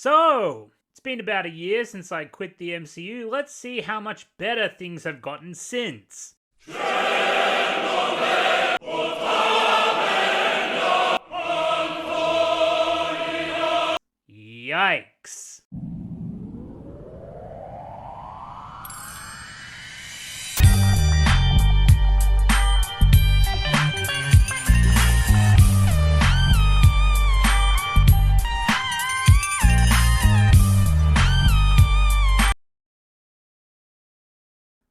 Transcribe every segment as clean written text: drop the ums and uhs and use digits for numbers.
So, it's been about a year since I quit the MCU. Let's see how much better things have gotten since. Yikes.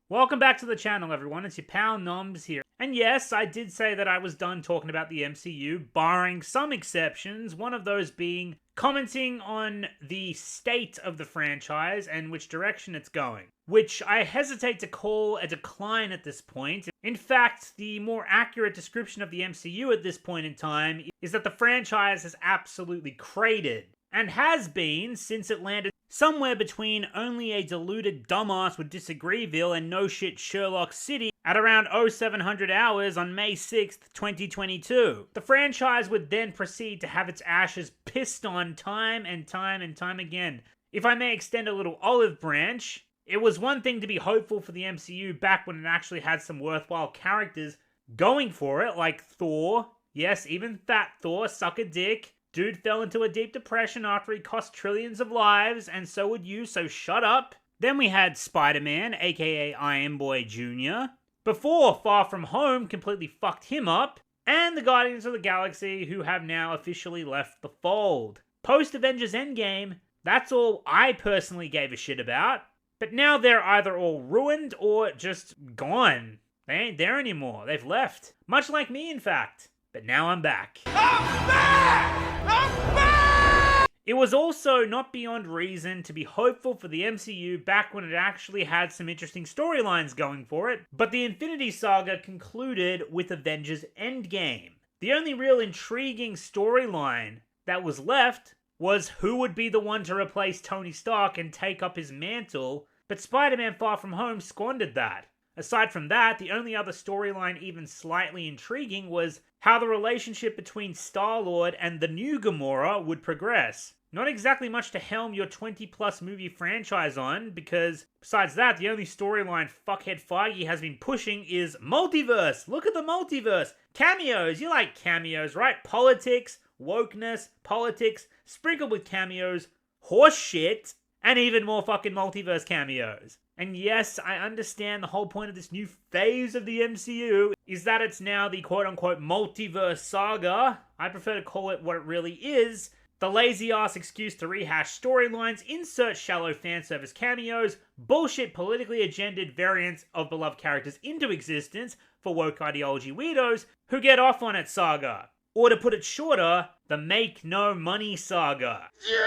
Welcome back to the channel, everyone. It's your pal NOMZ here. And yes, I did say that I was done talking about the MCU, barring some exceptions, one of those being commenting on the state of the franchise and which direction it's going, which I hesitate to call a decline at this point. In fact, the more accurate description of the MCU at this point in time is that the franchise has absolutely cratered, and has been since it landed somewhere between only a deluded dumbass would disagreeville and no shit Sherlock City at around 0700 hours on May 6th, 2022. The franchise would then proceed to have its ashes pissed on time and time again. If I may extend a little olive branch, it was one thing to be hopeful for the MCU back when it actually had some worthwhile characters going for it, like Thor. Yes, even fat Thor, suck a dick. Dude fell into a deep depression after he cost trillions of lives, and so would you, so shut up. Then we had Spider-Man, aka Iron Boy Jr., before Far From Home completely fucked him up, and the Guardians of the Galaxy, who have now officially left the fold. Post-Avengers Endgame, that's all I personally gave a shit about, but now they're either all ruined or just gone. They ain't there anymore, they've left. Much like me, in fact. But now I'm back. I'm back! I'm back! It was also not beyond reason to be hopeful for the MCU back when it actually had some interesting storylines going for it, but the Infinity Saga concluded with Avengers Endgame. The only real intriguing storyline that was left was who would be the one to replace Tony Stark and take up his mantle, but Spider-Man Far From Home squandered that. Aside from that, the only other storyline even slightly intriguing was how the relationship between Star-Lord and the new Gamora would progress. Not exactly much to helm your 20-plus movie franchise on, because besides that, the only storyline fuckhead Feige has been pushing is multiverse. Look at the multiverse. Cameos. You like cameos, right? Politics, wokeness, politics, sprinkled with cameos, horse shit, and even more fucking multiverse cameos. And yes, I understand the whole point of this new phase of the MCU is that it's now the quote-unquote Multiverse Saga. I prefer to call it what it really is. The lazy-ass excuse to rehash storylines, insert shallow fanservice cameos, bullshit politically agendaed variants of beloved characters into existence for woke ideology weirdos who get off on it saga. Or to put it shorter, the Make No Money Saga. Yeah!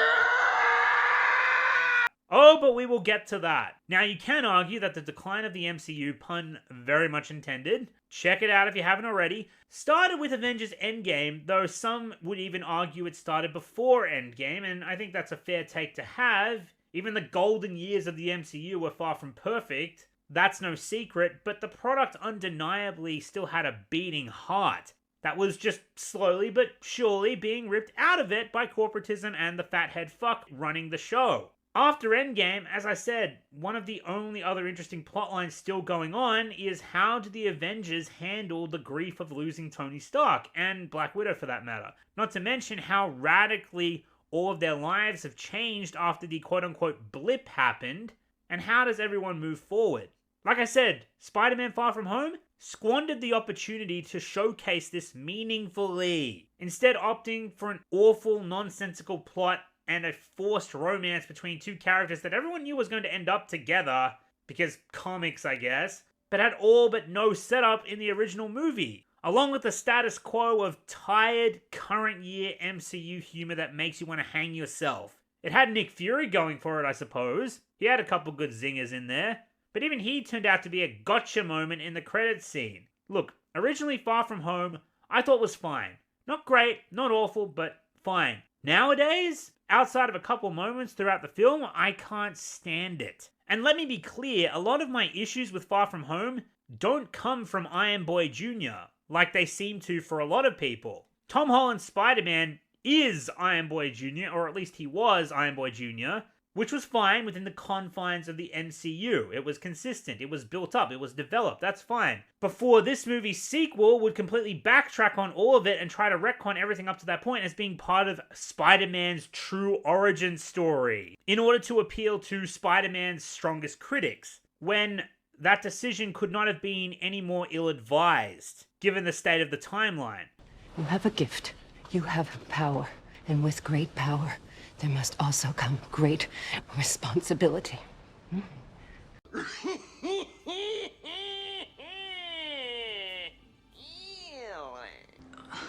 Oh, but we will get to that. Now, you can argue that the decline of the MCU, pun very much intended, check it out if you haven't already, started with Avengers Endgame, though some would even argue it started before Endgame, and I think that's a fair take to have. Even the golden years of the MCU were far from perfect. That's no secret, but the product undeniably still had a beating heart that was just slowly but surely being ripped out of it by corporatism and the fathead fuck running the show. After Endgame, as I said, one of the only other interesting plotlines still going on is how do the Avengers handle the grief of losing Tony Stark, and Black Widow for that matter. Not to mention how radically all of their lives have changed after the quote-unquote blip happened, and how does everyone move forward? Like I said, Spider-Man Far From Home squandered the opportunity to showcase this meaningfully, instead opting for an awful, nonsensical plot and a forced romance between two characters that everyone knew was going to end up together, because comics, I guess, but had all but no setup in the original movie, along with the status quo of tired, current year MCU humor that makes you want to hang yourself. It had Nick Fury going for it, I suppose. He had a couple good zingers in there, but even he turned out to be a gotcha moment in the credits scene. Look, originally Far From Home, I thought was fine. Not great, not awful, but fine. Nowadays, outside of a couple moments throughout the film, I can't stand it. And let me be clear, a lot of my issues with Far From Home don't come from Iron Boy Jr., like they seem to for a lot of people. Tom Holland's Spider-Man is Iron Boy Jr., or at least he was Iron Boy Jr., which was fine within the confines of the MCU. It was consistent, it was built up, it was developed, that's fine. Before this movie's sequel would completely backtrack on all of it and try to retcon everything up to that point as being part of Spider-Man's true origin story, in order to appeal to Spider-Man's strongest critics, when that decision could not have been any more ill-advised, given the state of the timeline. You have a gift. You have power. And with great power, there must also come great responsibility.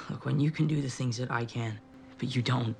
Look, when you can do the things that I can, but you don't,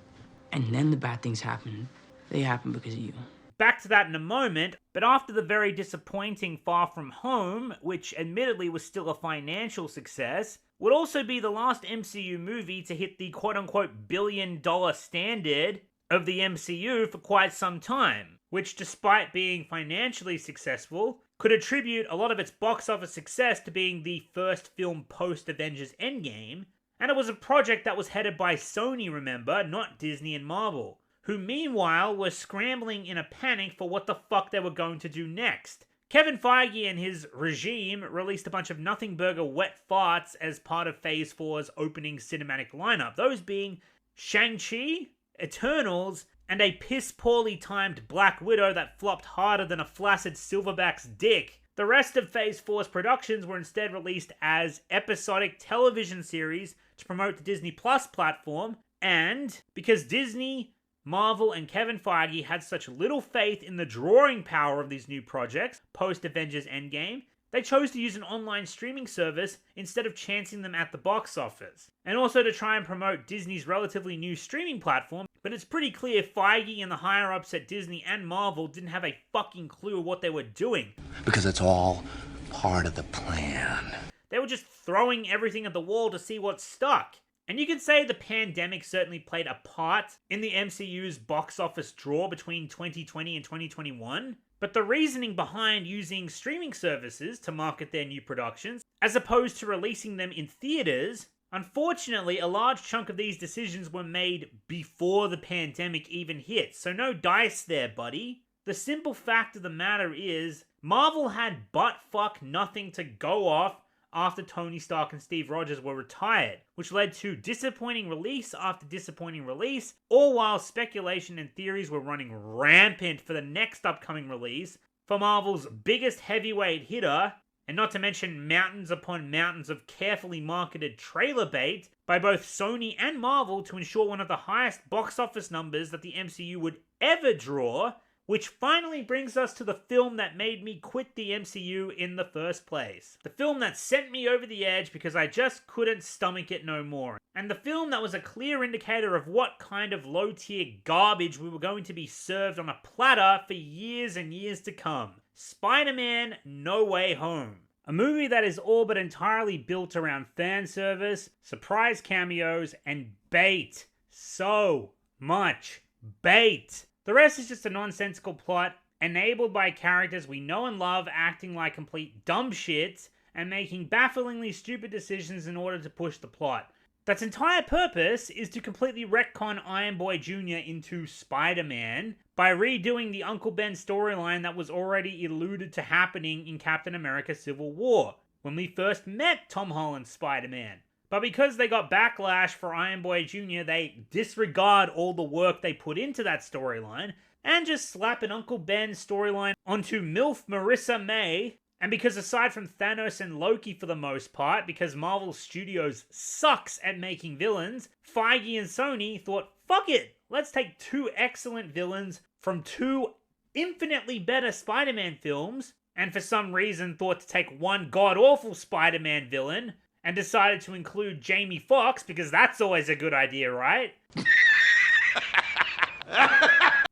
and then the bad things happen, they happen because of you. Back to that in a moment, but after the very disappointing Far From Home, which admittedly was still a financial success, would also be the last MCU movie to hit the quote-unquote billion-dollar standard of the MCU for quite some time, which, despite being financially successful, could attribute a lot of its box office success to being the first film post-Avengers Endgame, and it was a project that was headed by Sony, remember, not Disney and Marvel, who meanwhile were scrambling in a panic for what the fuck they were going to do next. Kevin Feige and his regime released a bunch of nothing burger wet farts as part of Phase 4's opening cinematic lineup, those being Shang-Chi, Eternals, and a piss-poorly timed Black Widow that flopped harder than a flaccid silverback's dick. The rest of Phase 4's productions were instead released as episodic television series to promote the Disney Plus platform, and because Disney, Marvel, and Kevin Feige had such little faith in the drawing power of these new projects post-Avengers Endgame, they chose to use an online streaming service instead of chancing them at the box office. And also to try and promote Disney's relatively new streaming platform, but it's pretty clear Feige and the higher-ups at Disney and Marvel didn't have a fucking clue of what they were doing. Because it's all part of the plan. They were just throwing everything at the wall to see what stuck. And you could say the pandemic certainly played a part in the MCU's box office draw between 2020 and 2021, but the reasoning behind using streaming services to market their new productions, as opposed to releasing them in theaters, unfortunately a large chunk of these decisions were made before the pandemic even hit, so no dice there, buddy. The simple fact of the matter is, Marvel had butt-fuck nothing to go off after Tony Stark and Steve Rogers were retired, which led to disappointing release after disappointing release, all while speculation and theories were running rampant for the next upcoming release for Marvel's biggest heavyweight hitter, and not to mention mountains upon mountains of carefully marketed trailer bait by both Sony and Marvel to ensure one of the highest box office numbers that the MCU would ever draw, which finally brings us to the film that made me quit the MCU in the first place. The film that sent me over the edge because I just couldn't stomach it no more. And the film that was a clear indicator of what kind of low-tier garbage we were going to be served on a platter for years and years to come. Spider-Man: No Way Home. A movie that is all but entirely built around fan service, surprise cameos, and bait. So much bait. The rest is just a nonsensical plot, enabled by characters we know and love acting like complete dumb shits and making bafflingly stupid decisions in order to push the plot. That's entire purpose is to completely retcon Iron Boy Jr. into Spider-Man by redoing the Uncle Ben storyline that was already alluded to happening in Captain America Civil War, when we first met Tom Holland's Spider-Man. But because they got backlash for Iron Boy Jr., they disregard all the work they put into that storyline and just slap an Uncle Ben storyline onto MILF Marissa May. And because aside from Thanos and Loki for the most part, because Marvel Studios sucks at making villains, Feige and Sony thought, fuck it, let's take two excellent villains from two infinitely better Spider-Man films, and for some reason thought to take one god-awful Spider-Man villain, and decided to include Jamie Foxx, because that's always a good idea, right?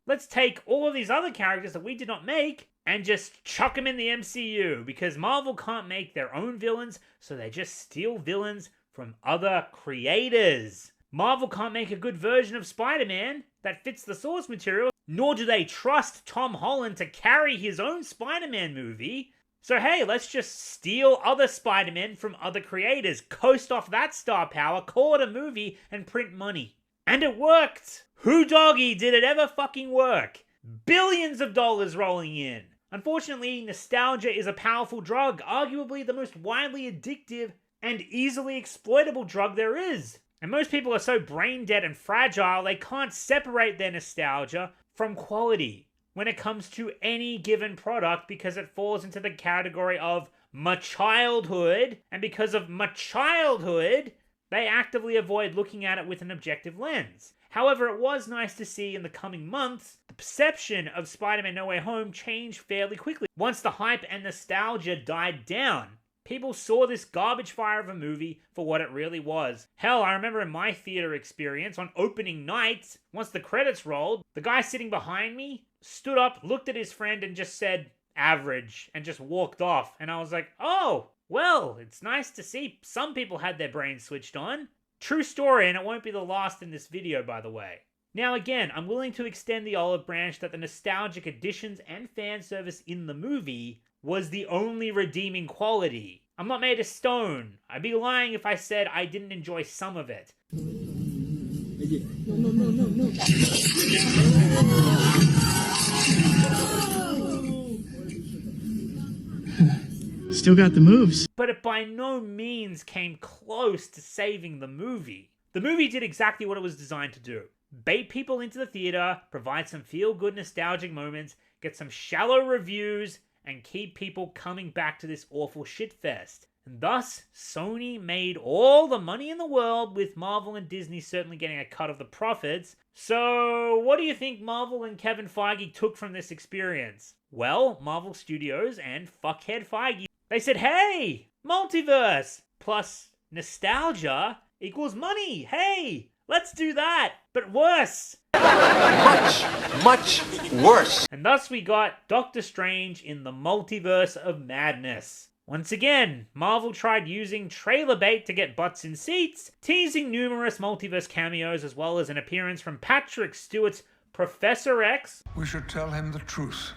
Let's take all of these other characters that we did not make and just chuck them in the MCU, because Marvel can't make their own villains, so they just steal villains from other creators. Marvel can't make a good version of Spider-Man that fits the source material, nor do they trust Tom Holland to carry his own Spider-Man movie. So hey, let's just steal other Spider-Men from other creators, coast off that star power, call it a movie, and print money. And it worked! Who doggy did it ever fucking work? Billions of dollars rolling in. Unfortunately, nostalgia is a powerful drug, arguably the most widely addictive and easily exploitable drug there is. And most people are so brain dead and fragile, they can't separate their nostalgia from quality when it comes to any given product because it falls into the category of my childhood, and because of my childhood, they actively avoid looking at it with an objective lens. However, it was nice to see in the coming months, the perception of Spider-Man No Way Home changed fairly quickly. Once the hype and nostalgia died down, people saw this garbage fire of a movie for what it really was. Hell, I remember in my theater experience, on opening night, once the credits rolled, the guy sitting behind me stood up, looked at his friend, and just said, average, and just walked off. And I was like, oh, well, it's nice to see some people had their brains switched on. True story, and it won't be the last in this video, by the way. Now again, I'm willing to extend the olive branch that the nostalgic additions and fan service in the movie was the only redeeming quality. I'm not made of stone. I'd be lying if I said I didn't enjoy some of it. No. Still got the moves. But it by no means came close to saving the movie. The movie did exactly what it was designed to do. Bait people into the theater, provide some feel-good nostalgic moments, get some shallow reviews, and keep people coming back to this awful shitfest. And thus, Sony made all the money in the world, with Marvel and Disney certainly getting a cut of the profits. So, what do you think Marvel and Kevin Feige took from this experience? Well, Marvel Studios and fuckhead Feige, they said, hey, multiverse plus nostalgia equals money. Hey, let's do that, but worse. Much worse. And thus we got Doctor Strange in the Multiverse of Madness. Once again, Marvel tried using trailer bait to get butts in seats, teasing numerous multiverse cameos as well as an appearance from Patrick Stewart's Professor X. We should tell him the truth.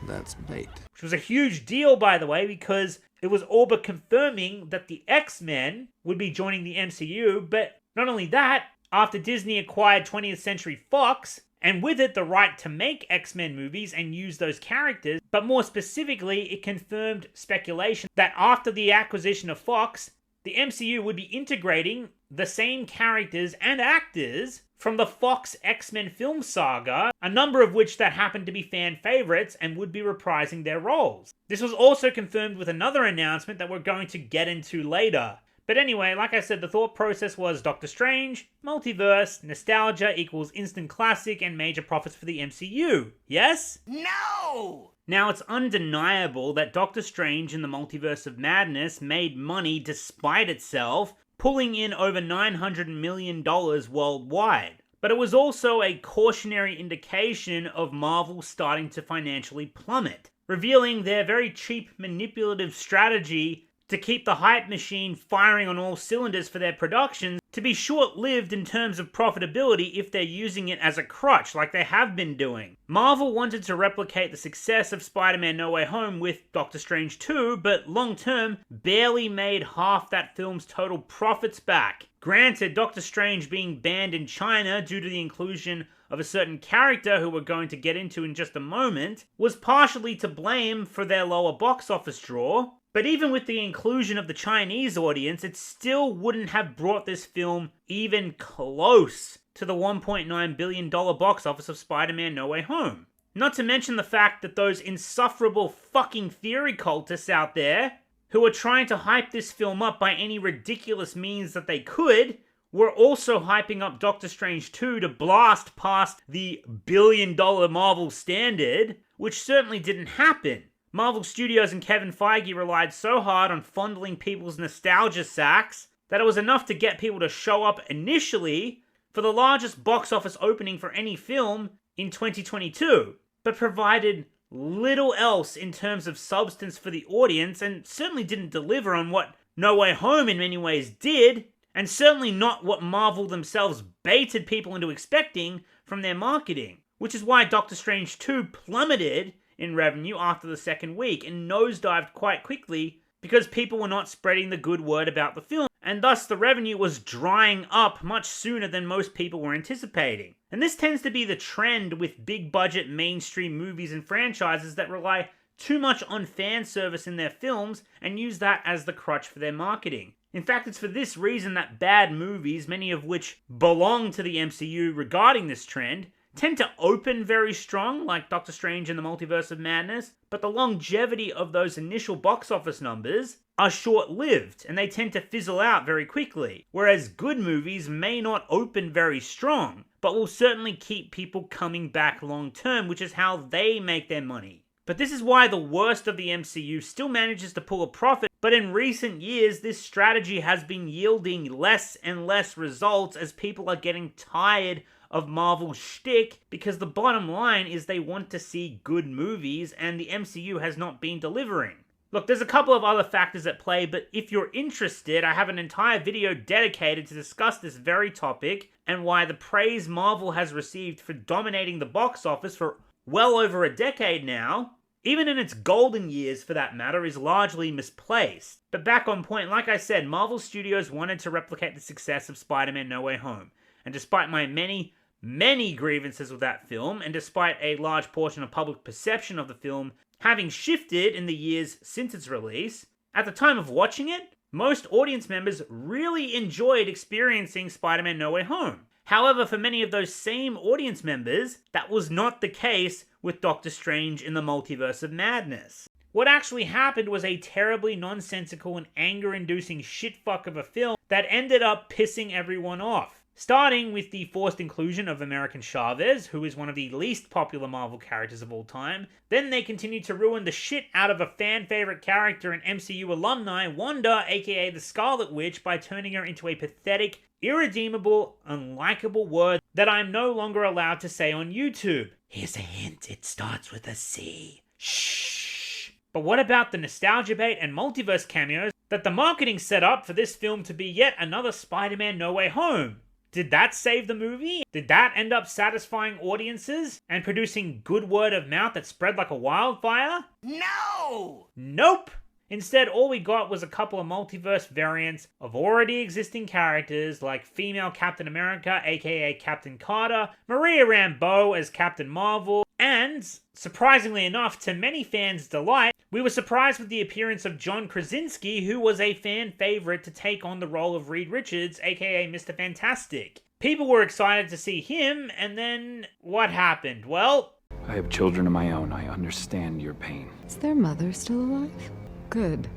That's bait. Which was a huge deal, by the way, because it was all but confirming that the X-Men would be joining the MCU, but not only that, after Disney acquired 20th Century Fox, and with it the right to make X-Men movies and use those characters, but more specifically, it confirmed speculation that after the acquisition of Fox, the MCU would be integrating the same characters and actors from the Fox X-Men film saga, a number of which that happened to be fan favorites and would be reprising their roles. This was also confirmed with another announcement that we're going to get into later. But anyway, like I said, the thought process was Doctor Strange, multiverse, nostalgia equals instant classic and major profits for the MCU. Yes? No! Now, it's undeniable that Doctor Strange in the Multiverse of Madness made money despite itself, pulling in over $900 million worldwide. But it was also a cautionary indication of Marvel starting to financially plummet, revealing their very cheap manipulative strategy to keep the hype machine firing on all cylinders for their productions to be short-lived in terms of profitability if they're using it as a crutch like they have been doing. Marvel wanted to replicate the success of Spider-Man No Way Home with Doctor Strange 2, but long-term barely made half that film's total profits back. Granted, Doctor Strange being banned in China due to the inclusion of a certain character who we're going to get into in just a moment was partially to blame for their lower box office draw. But even with the inclusion of the Chinese audience, it still wouldn't have brought this film even close to the $1.9 billion box office of Spider-Man No Way Home. Not to mention the fact that those insufferable fucking theory cultists out there, who are trying to hype this film up by any ridiculous means that they could, were also hyping up Doctor Strange 2 to blast past the billion-dollar Marvel standard, which certainly didn't happen. Marvel Studios and Kevin Feige relied so hard on fondling people's nostalgia sacks that it was enough to get people to show up initially for the largest box office opening for any film in 2022, but provided little else in terms of substance for the audience and certainly didn't deliver on what No Way Home in many ways did, and certainly not what Marvel themselves baited people into expecting from their marketing, which is why Doctor Strange 2 plummeted in revenue after the second week and nosedived quite quickly because people were not spreading the good word about the film. and thus the revenue was drying up much sooner than most people were anticipating. And this tends to be the trend with big budget mainstream movies and franchises that rely too much on fan service in their films and use that as the crutch for their marketing. In fact, it's for this reason that bad movies, many of which belong to the MCU regarding this trend, tend to open very strong, like Doctor Strange and the Multiverse of Madness, but the longevity of those initial box office numbers are short-lived, and they tend to fizzle out very quickly, whereas good movies may not open very strong, but will certainly keep people coming back long-term, which is how they make their money. But this is why the worst of the MCU still manages to pull a profit, but in recent years, this strategy has been yielding less and less results as people are getting tired of Marvel's shtick, because the bottom line is they want to see good movies, and the MCU has not been delivering. Look, there's a couple of other factors at play, but if you're interested, I have an entire video dedicated to discuss this very topic, and why the praise Marvel has received for dominating the box office for well over a decade now, even in its golden years for that matter, is largely misplaced. But back on point, like I said, Marvel Studios wanted to replicate the success of Spider-Man No Way Home. And despite my many grievances with that film, and despite a large portion of public perception of the film having shifted in the years since its release, at the time of watching it, most audience members really enjoyed experiencing Spider-Man No Way Home. However, for many of those same audience members, that was not the case with Doctor Strange in the Multiverse of Madness. What actually happened was a terribly nonsensical and anger-inducing shitfuck of a film that ended up pissing everyone off. Starting with the forced inclusion of American Chavez, who is one of the least popular Marvel characters of all time. Then they continued to ruin the shit out of a fan-favorite character and MCU alumni, Wanda, aka the Scarlet Witch, by turning her into a pathetic, irredeemable, unlikable word that I'm no longer allowed to say on YouTube. Here's a hint, it starts with a C. Shh. But what about the nostalgia bait and multiverse cameos that the marketing set up for this film to be yet another Spider-Man No Way Home? Did that save the movie? Did that end up satisfying audiences and producing good word of mouth that spread like a wildfire? No! Nope! Instead, all we got was a couple of multiverse variants of already existing characters like female Captain America, aka Captain Carter, Maria Rambeau as Captain Marvel, and, surprisingly enough, to many fans' delight, we were surprised with the appearance of John Krasinski, who was a fan favorite to take on the role of Reed Richards, aka Mr. Fantastic. People were excited to see him, and then what happened? Well, I have children of my own. I understand your pain. Is their mother still alive? Good.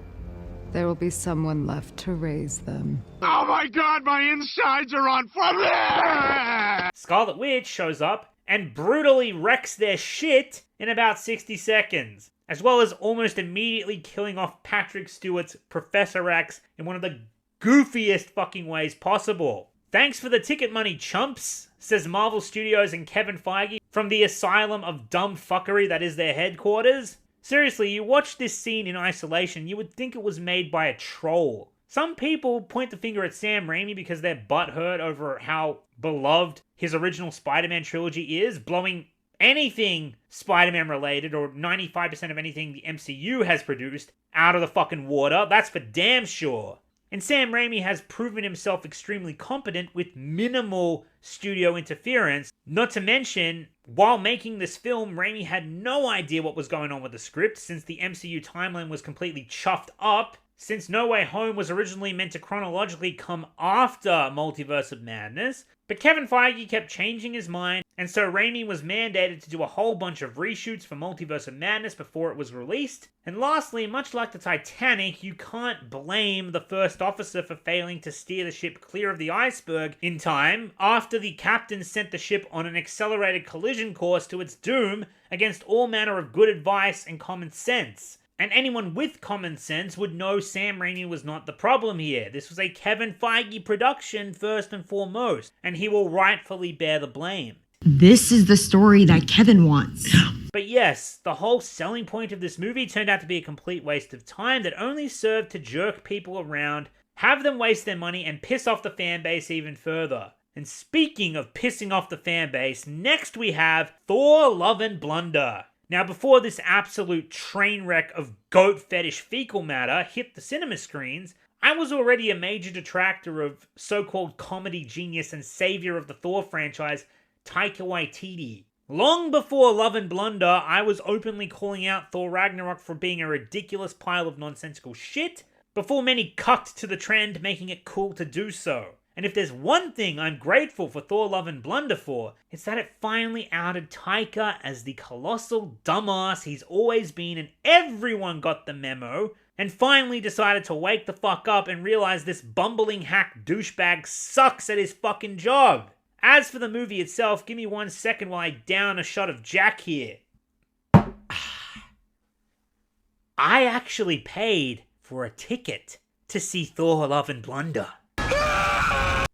There will be someone left to raise them. Oh my god, my insides are on fire! Scarlet Witch shows up and brutally wrecks their shit in about 60 seconds, as well as almost immediately killing off Patrick Stewart's Professor X in one of the goofiest fucking ways possible. Thanks for the ticket money, chumps, says Marvel Studios and Kevin Feige from the asylum of dumb fuckery that is their headquarters. Seriously, you watch this scene in isolation, you would think it was made by a troll. Some people point the finger at Sam Raimi because they're butthurt over how beloved his original Spider-Man trilogy is, blowing anything Spider-Man related, or 95% of anything the MCU has produced, out of the fucking water. That's for damn sure. And Sam Raimi has proven himself extremely competent with minimal studio interference. Not to mention, while making this film, Raimi had no idea what was going on with the script, since the MCU timeline was completely chuffed up, since No Way Home was originally meant to chronologically come after Multiverse of Madness. But Kevin Feige kept changing his mind, and so Raimi was mandated to do a whole bunch of reshoots for Multiverse of Madness before it was released. And lastly, much like the Titanic, you can't blame the first officer for failing to steer the ship clear of the iceberg in time after the captain sent the ship on an accelerated collision course to its doom against all manner of good advice and common sense. And anyone with common sense would know Sam Raimi was not the problem here. This was a Kevin Feige production first and foremost, and he will rightfully bear the blame. This is the story that Kevin wants. But yes, the whole selling point of this movie turned out to be a complete waste of time that only served to jerk people around, have them waste their money, and piss off the fan base even further. And speaking of pissing off the fan base, next we have Thor: Love and Blunder. Now, before this absolute train wreck of goat fetish fecal matter hit the cinema screens, I was already a major detractor of so-called comedy genius and savior of the Thor franchise, Taika Waititi. Long before Love and Blunder, I was openly calling out Thor Ragnarok for being a ridiculous pile of nonsensical shit, before many cucked to the trend, making it cool to do so. And if there's one thing I'm grateful for Thor Love and Blunder for, it's that it finally outed Taika as the colossal dumbass he's always been, and everyone got the memo, and finally decided to wake the fuck up and realize this bumbling hack douchebag sucks at his fucking job. As for the movie itself, give me 1 second while I down a shot of Jack here. I actually paid for a ticket to see Thor Love and Blunder.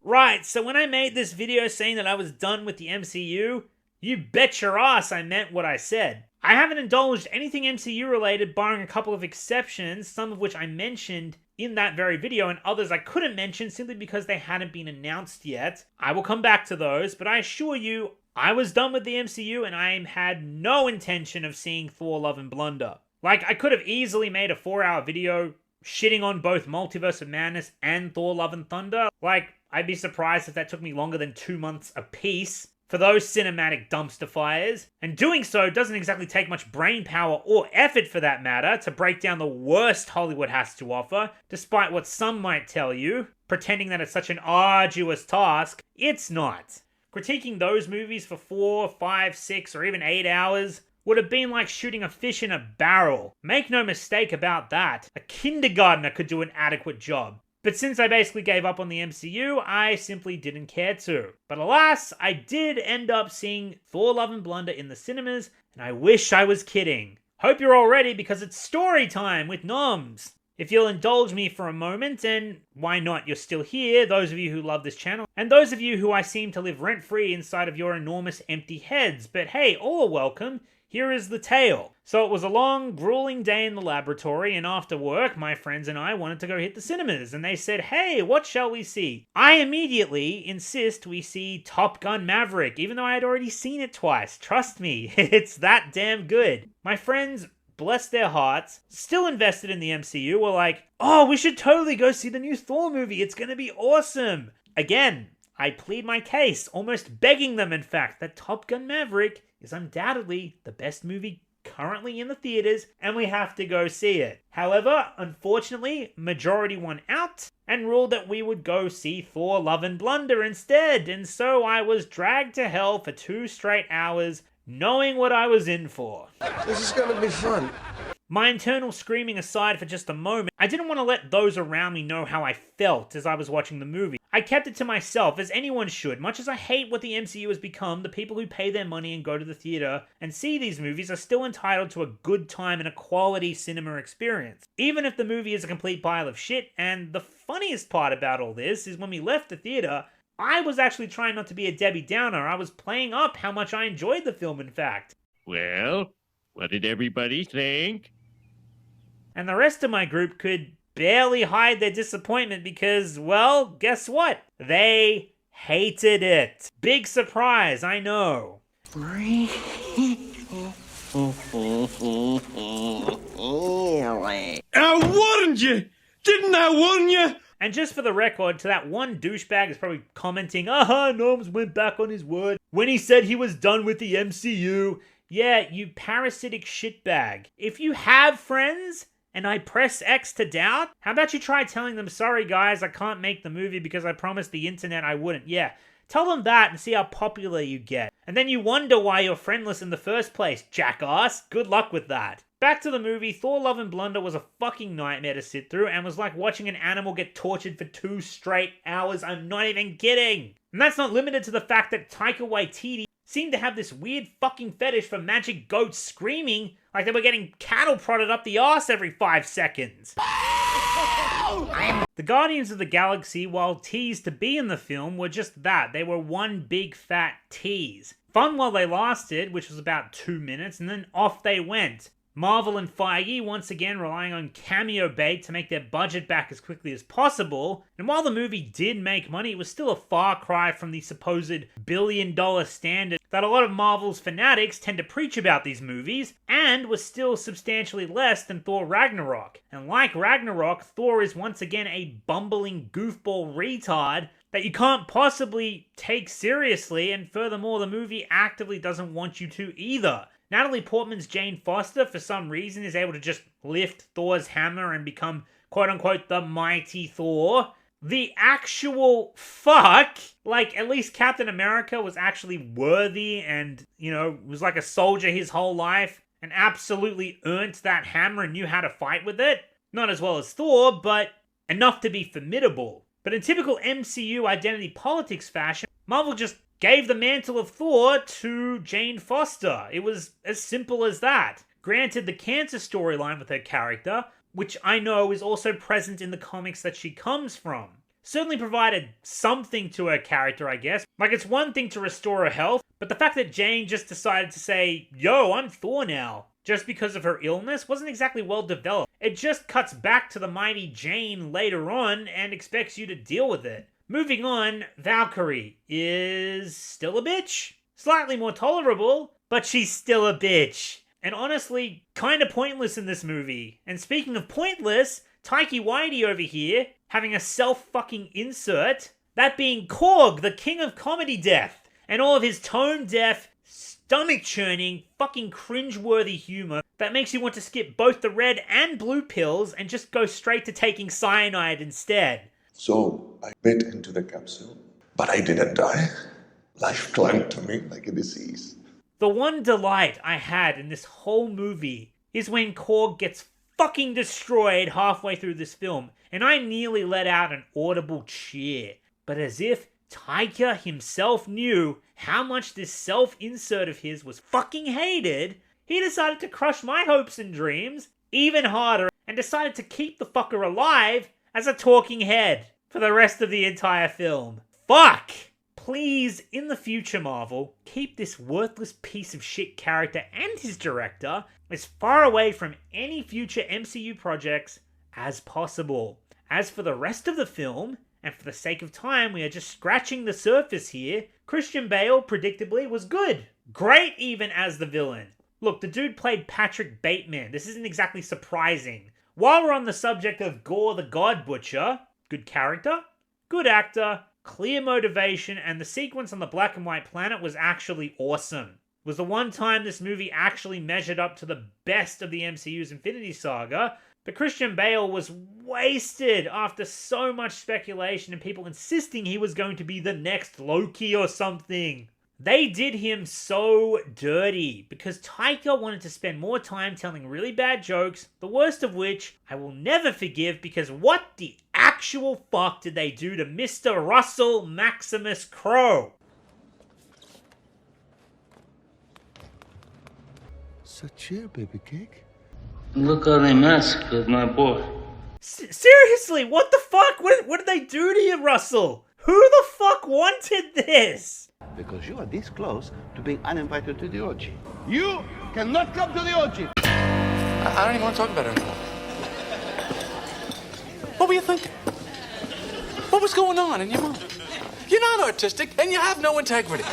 Right, so when I made this video saying that I was done with the MCU, you bet your ass I meant what I said. I haven't indulged anything MCU related, barring a couple of exceptions, some of which I mentioned in that very video, and others I couldn't mention simply because they hadn't been announced yet. I will come back to those, but I assure you, I was done with the MCU and I had no intention of seeing Thor Love and Blunder. Like, I could have easily made a 4-hour video shitting on both Multiverse of Madness and Thor Love and Thunder. Like, I'd be surprised if that took me longer than 2 months apiece for those cinematic dumpster fires. And doing so doesn't exactly take much brain power or effort for that matter to break down the worst Hollywood has to offer, despite what some might tell you, pretending that it's such an arduous task. It's not. Critiquing those movies for 4, 5, 6, or even 8 hours would have been like shooting a fish in a barrel. Make no mistake about that. A kindergartner could do an adequate job. But since I basically gave up on the MCU, I simply didn't care to. But alas, I did end up seeing Thor Love and Blunder in the cinemas, and I wish I was kidding. Hope you're all ready because it's story time with NOMZ. If you'll indulge me for a moment, and why not, you're still here, those of you who love this channel, and those of you who I seem to live rent-free inside of your enormous empty heads. But hey, all are welcome. Here is the tale. So it was a long, grueling day in the laboratory, and after work, my friends and I wanted to go hit the cinemas, and they said, hey, what shall we see? I immediately insist we see Top Gun Maverick, even though I had already seen it twice. Trust me, it's that damn good. My friends, bless their hearts, still invested in the MCU, were like, oh, we should totally go see the new Thor movie. It's gonna be awesome. Again, I plead my case, almost begging them, in fact, that Top Gun Maverick is undoubtedly the best movie currently in the theaters, and we have to go see it. However, unfortunately, majority won out and ruled that we would go see Thor Love and Blunder instead, and so I was dragged to hell for 2 straight hours, knowing what I was in for. This is gonna be fun. My internal screaming aside for just a moment, I didn't want to let those around me know how I felt as I was watching the movie. I kept it to myself, as anyone should. Much as I hate what the MCU has become, the people who pay their money and go to the theater and see these movies are still entitled to a good time and a quality cinema experience, even if the movie is a complete pile of shit. And the funniest part about all this is when we left the theater, I was actually trying not to be a Debbie Downer. I was playing up how much I enjoyed the film, in fact. Well, what did everybody think? And the rest of my group could barely hide their disappointment because, well, guess what? They hated it. Big surprise, I know. Really? I warned you! Didn't I warn you? And just for the record, to that one douchebag is probably commenting, aha, NOMZ went back on his word when he said he was done with the MCU. Yeah, you parasitic shitbag. If you have friends and I press X to doubt, how about you try telling them, sorry guys, I can't make the movie because I promised the internet I wouldn't. Yeah, tell them that and see how popular you get. And then you wonder why you're friendless in the first place, jackass. Good luck with that. Back to the movie, Thor Love and Blunder was a fucking nightmare to sit through and was like watching an animal get tortured for 2 straight hours. I'm not even kidding. And that's not limited to the fact that Taika Waititi seemed to have this weird fucking fetish for magic goats screaming like they were getting cattle prodded up the arse every 5 seconds. The Guardians of the Galaxy, while teased to be in the film, were just that. They were one big fat tease. Fun while they lasted, which was about 2 minutes, and then off they went. Marvel and Feige once again relying on cameo bait to make their budget back as quickly as possible, and while the movie did make money, it was still a far cry from the supposed billion-dollar standard that a lot of Marvel's fanatics tend to preach about these movies, and was still substantially less than Thor Ragnarok. And like Ragnarok, Thor is once again a bumbling goofball retard that you can't possibly take seriously, and furthermore, the movie actively doesn't want you to either. Natalie Portman's Jane Foster, for some reason, is able to just lift Thor's hammer and become, quote-unquote, the mighty Thor. The actual fuck? Like, at least Captain America was actually worthy and, was like a soldier his whole life and absolutely earned that hammer and knew how to fight with it. Not as well as Thor, but enough to be formidable. But in typical MCU identity politics fashion, Marvel just gave the mantle of Thor to Jane Foster. It was as simple as that. Granted, the cancer storyline with her character, which I know is also present in the comics that she comes from, certainly provided something to her character, I guess. Like, it's one thing to restore her health, but the fact that Jane just decided to say, yo, I'm Thor now, just because of her illness, wasn't exactly well developed. It just cuts back to the mighty Jane later on and expects you to deal with it. Moving on, Valkyrie is still a bitch. Slightly more tolerable, but she's still a bitch. And honestly, kinda pointless in this movie. And speaking of pointless, Taiki Waititi over here, having a self-fucking insert, that being Korg, the king of comedy death, and all of his tone-deaf, stomach-churning, fucking cringe-worthy humor that makes you want to skip both the red and blue pills and just go straight to taking cyanide instead. So I bit into the capsule, but I didn't die. Life clung to me like a disease. The one delight I had in this whole movie is when Korg gets fucking destroyed halfway through this film, and I nearly let out an audible cheer. But as if Taika himself knew how much this self-insert of his was fucking hated, he decided to crush my hopes and dreams even harder and decided to keep the fucker alive as a talking head for the rest of the entire film. Fuck! Please, in the future, Marvel, keep this worthless piece of shit character and his director as far away from any future MCU projects as possible. As for the rest of the film, and for the sake of time, we are just scratching the surface here, Christian Bale, predictably, was good. Great even as the villain. Look, the dude played Patrick Bateman. This isn't exactly surprising. While we're on the subject of Gore the God Butcher, good character, good actor, clear motivation, and the sequence on the black and white planet was actually awesome. It was the one time this movie actually measured up to the best of the MCU's Infinity Saga, but Christian Bale was wasted after so much speculation and people insisting he was going to be the next Loki or something. They did him so dirty because Taika wanted to spend more time telling really bad jokes, the worst of which I will never forgive because what the actual fuck did they do to Mr. Russell Maximus Crowe? So cheer, baby cake. Look how they massacred my boy. Seriously, what the fuck? What did they do to you, Russell? Who the fuck wanted this? Because you are this close to being uninvited to the orgy. You cannot come to the orgy. I don't even want to talk about it anymore. What were you thinking? What was going on in your mind? You're not artistic, and you have no integrity.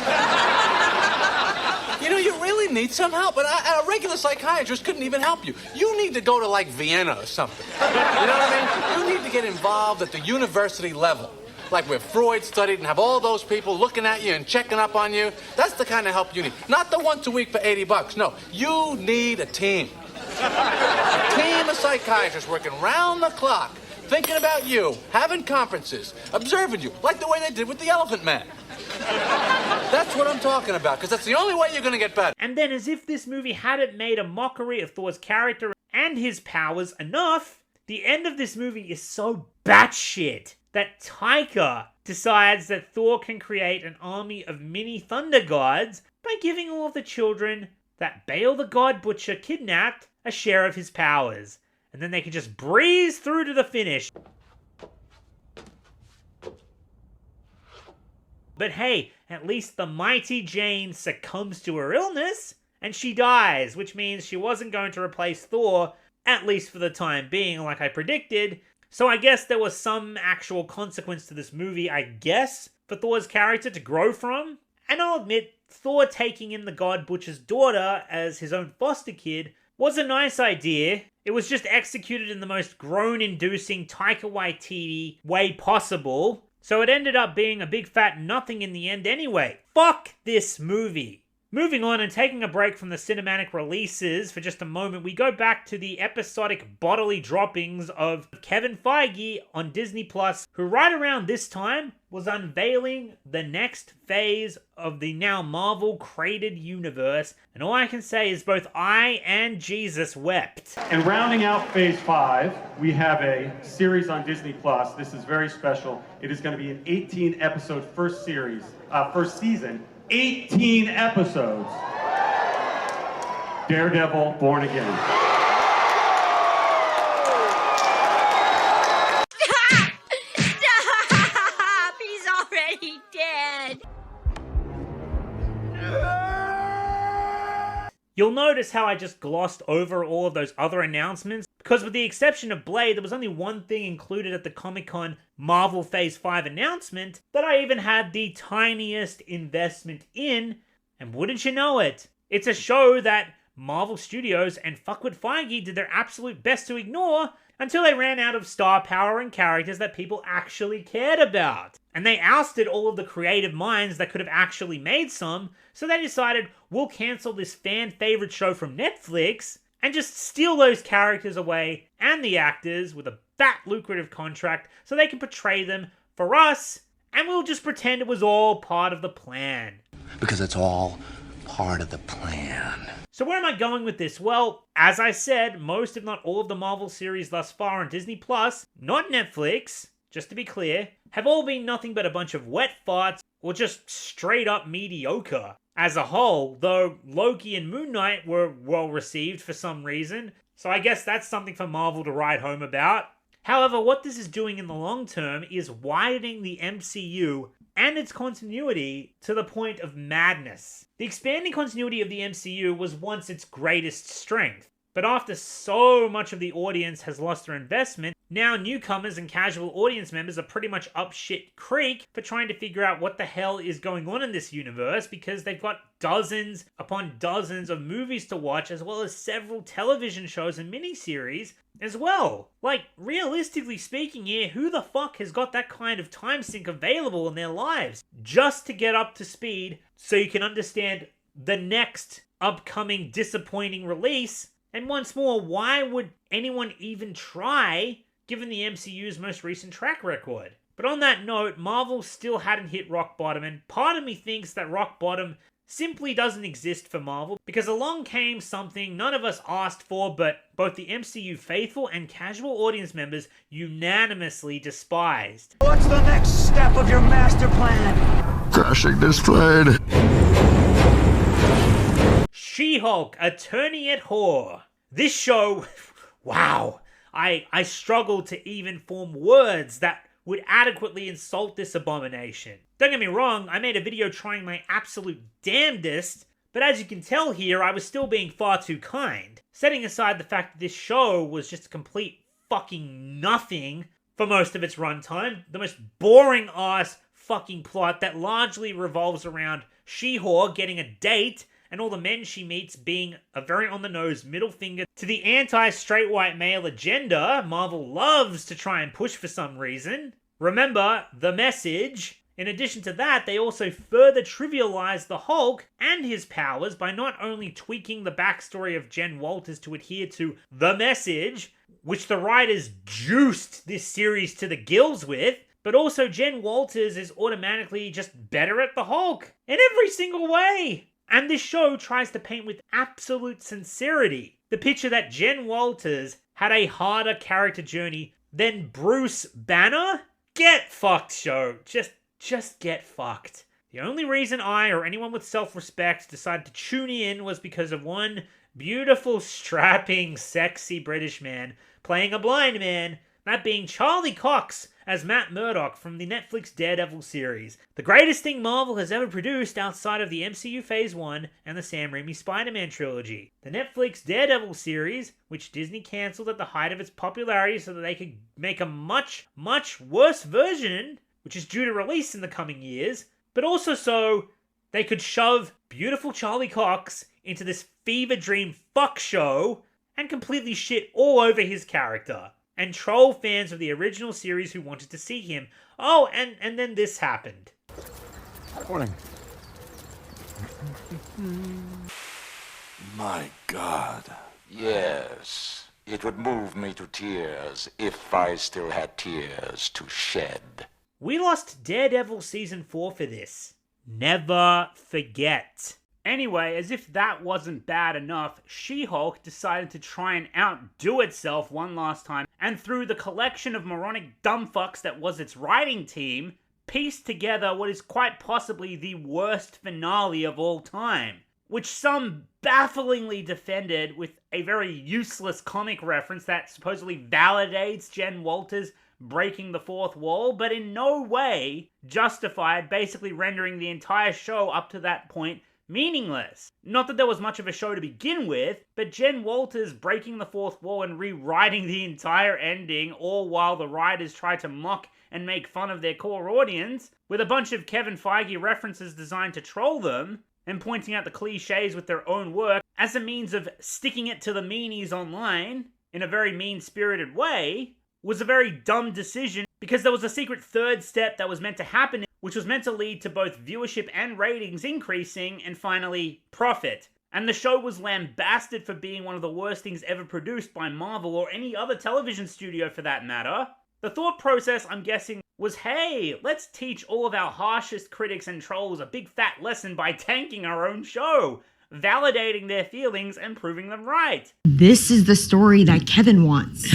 You really need some help, and a regular psychiatrist couldn't even help you. You need to go to, like, Vienna or something. You know what I mean? You need to get involved at the university level. Like where Freud studied and have all those people looking at you and checking up on you. That's the kind of help you need. Not the once a week for $80. No, you need a team. A team of psychiatrists working round the clock, thinking about you, having conferences, observing you, like the way they did with the Elephant Man. That's what I'm talking about, because that's the only way you're going to get better. And then, as if this movie hadn't made a mockery of Thor's character and his powers enough, the end of this movie is so batshit that Taika decides that Thor can create an army of mini thunder gods by giving all of the children that Bale the God Butcher kidnapped a share of his powers. And then they can just breeze through to the finish. But hey, at least the mighty Jane succumbs to her illness, and she dies, which means she wasn't going to replace Thor, at least for the time being, like I predicted. So I guess there was some actual consequence to this movie, I guess, for Thor's character to grow from. And I'll admit, Thor taking in the God Butcher's daughter as his own foster kid was a nice idea. It was just executed in the most groan-inducing Taika Waititi way possible. So it ended up being a big fat nothing in the end anyway. Fuck this movie. Moving on and taking a break from the cinematic releases for just a moment, we go back to the episodic bodily droppings of Kevin Feige on Disney+, who right around this time was unveiling the next phase of the now Marvel Cratered universe, and all I can say is both I and Jesus wept. And rounding out Phase 5, we have a series on Disney+. This is very special. It is going to be an 18-episode first season, 18 episodes. Daredevil Born Again. Stop! He's already dead. You'll notice how I just glossed over all of those other announcements, because with the exception of Blade, there was only one thing included at the Comic-Con Marvel Phase 5 announcement that I even had the tiniest investment in, and wouldn't you know it, it's a show that Marvel Studios and Fuckwit Feige did their absolute best to ignore until they ran out of star power and characters that people actually cared about. And they ousted all of the creative minds that could have actually made some, so they decided, we'll cancel this fan-favorite show from Netflix and just steal those characters away and the actors with a fat lucrative contract so they can portray them for us, and we'll just pretend it was all part of the plan. Because it's all part of the plan. So where am I going with this? Well, as I said, most if not all of the Marvel series thus far on Disney+, not Netflix, just to be clear, have all been nothing but a bunch of wet farts or just straight up mediocre. As a whole, though Loki and Moon Knight were well received for some reason, so I guess that's something for Marvel to write home about. However, what this is doing in the long term is widening the MCU and its continuity to the point of madness. The expanding continuity of the MCU was once its greatest strength, but after so much of the audience has lost their investment, now newcomers and casual audience members are pretty much up shit creek for trying to figure out what the hell is going on in this universe, because they've got dozens upon dozens of movies to watch, as well as several television shows and miniseries as well. Like, realistically speaking here, who the fuck has got that kind of time sink available in their lives just to get up to speed so you can understand the next upcoming disappointing release? And once more, why would anyone even try, given the MCU's most recent track record? But on that note, Marvel still hadn't hit rock bottom, and part of me thinks that rock bottom simply doesn't exist for Marvel, because along came something none of us asked for, but both the MCU faithful and casual audience members unanimously despised. What's the next step of your master plan? Crashing this plane. She-Hulk, Attorney at Whore. This show, wow, I struggled to even form words that would adequately insult this abomination. Don't get me wrong, I made a video trying my absolute damnedest, but as you can tell here, I was still being far too kind. Setting aside the fact that this show was just a complete fucking nothing for most of its runtime, the most boring ass fucking plot that largely revolves around She-Hulk getting a date and all the men she meets being a very on-the-nose middle finger to the anti-straight white male agenda Marvel loves to try and push for some reason. Remember, the message. In addition to that, they also further trivialize the Hulk and his powers by not only tweaking the backstory of Jen Walters to adhere to the message, which the writers juiced this series to the gills with, but also Jen Walters is automatically just better at the Hulk in every single way. And this show tries to paint with absolute sincerity the picture that Jen Walters had a harder character journey than Bruce Banner? Get fucked, show. Just get fucked. The only reason I, or anyone with self-respect, decided to tune in was because of one beautiful, strapping, sexy British man playing a blind man, that being Charlie Cox as Matt Murdock from the Netflix Daredevil series. The greatest thing Marvel has ever produced outside of the MCU Phase 1 and the Sam Raimi Spider-Man trilogy. The Netflix Daredevil series, which Disney cancelled at the height of its popularity so that they could make a much, much worse version, which is due to release in the coming years, but also so they could shove beautiful Charlie Cox into this fever dream fuck show and completely shit all over his character and troll fans of the original series who wanted to see him. Oh, and then this happened. Morning. My God. Yes, it would move me to tears if I still had tears to shed. We lost Daredevil Season 4 for this. Never forget. Anyway, as if that wasn't bad enough, She-Hulk decided to try and outdo itself one last time, and through the collection of moronic dumbfucks that was its writing team, pieced together what is quite possibly the worst finale of all time, which some bafflingly defended with a very useless comic reference that supposedly validates Jen Walters breaking the fourth wall, but in no way justified basically rendering the entire show up to that point meaningless. Not that there was much of a show to begin with, but Jen Walters breaking the fourth wall and rewriting the entire ending, all while the writers try to mock and make fun of their core audience, with a bunch of Kevin Feige references designed to troll them, and pointing out the cliches with their own work as a means of sticking it to the meanies online in a very mean-spirited way, was a very dumb decision because there was a secret third step that was meant to happen, which was meant to lead to both viewership and ratings increasing and finally profit. And the show was lambasted for being one of the worst things ever produced by Marvel or any other television studio for that matter. The thought process, I'm guessing, was, hey, let's teach all of our harshest critics and trolls a big fat lesson by tanking our own show, validating their feelings and proving them right. This is the story that Kevin wants.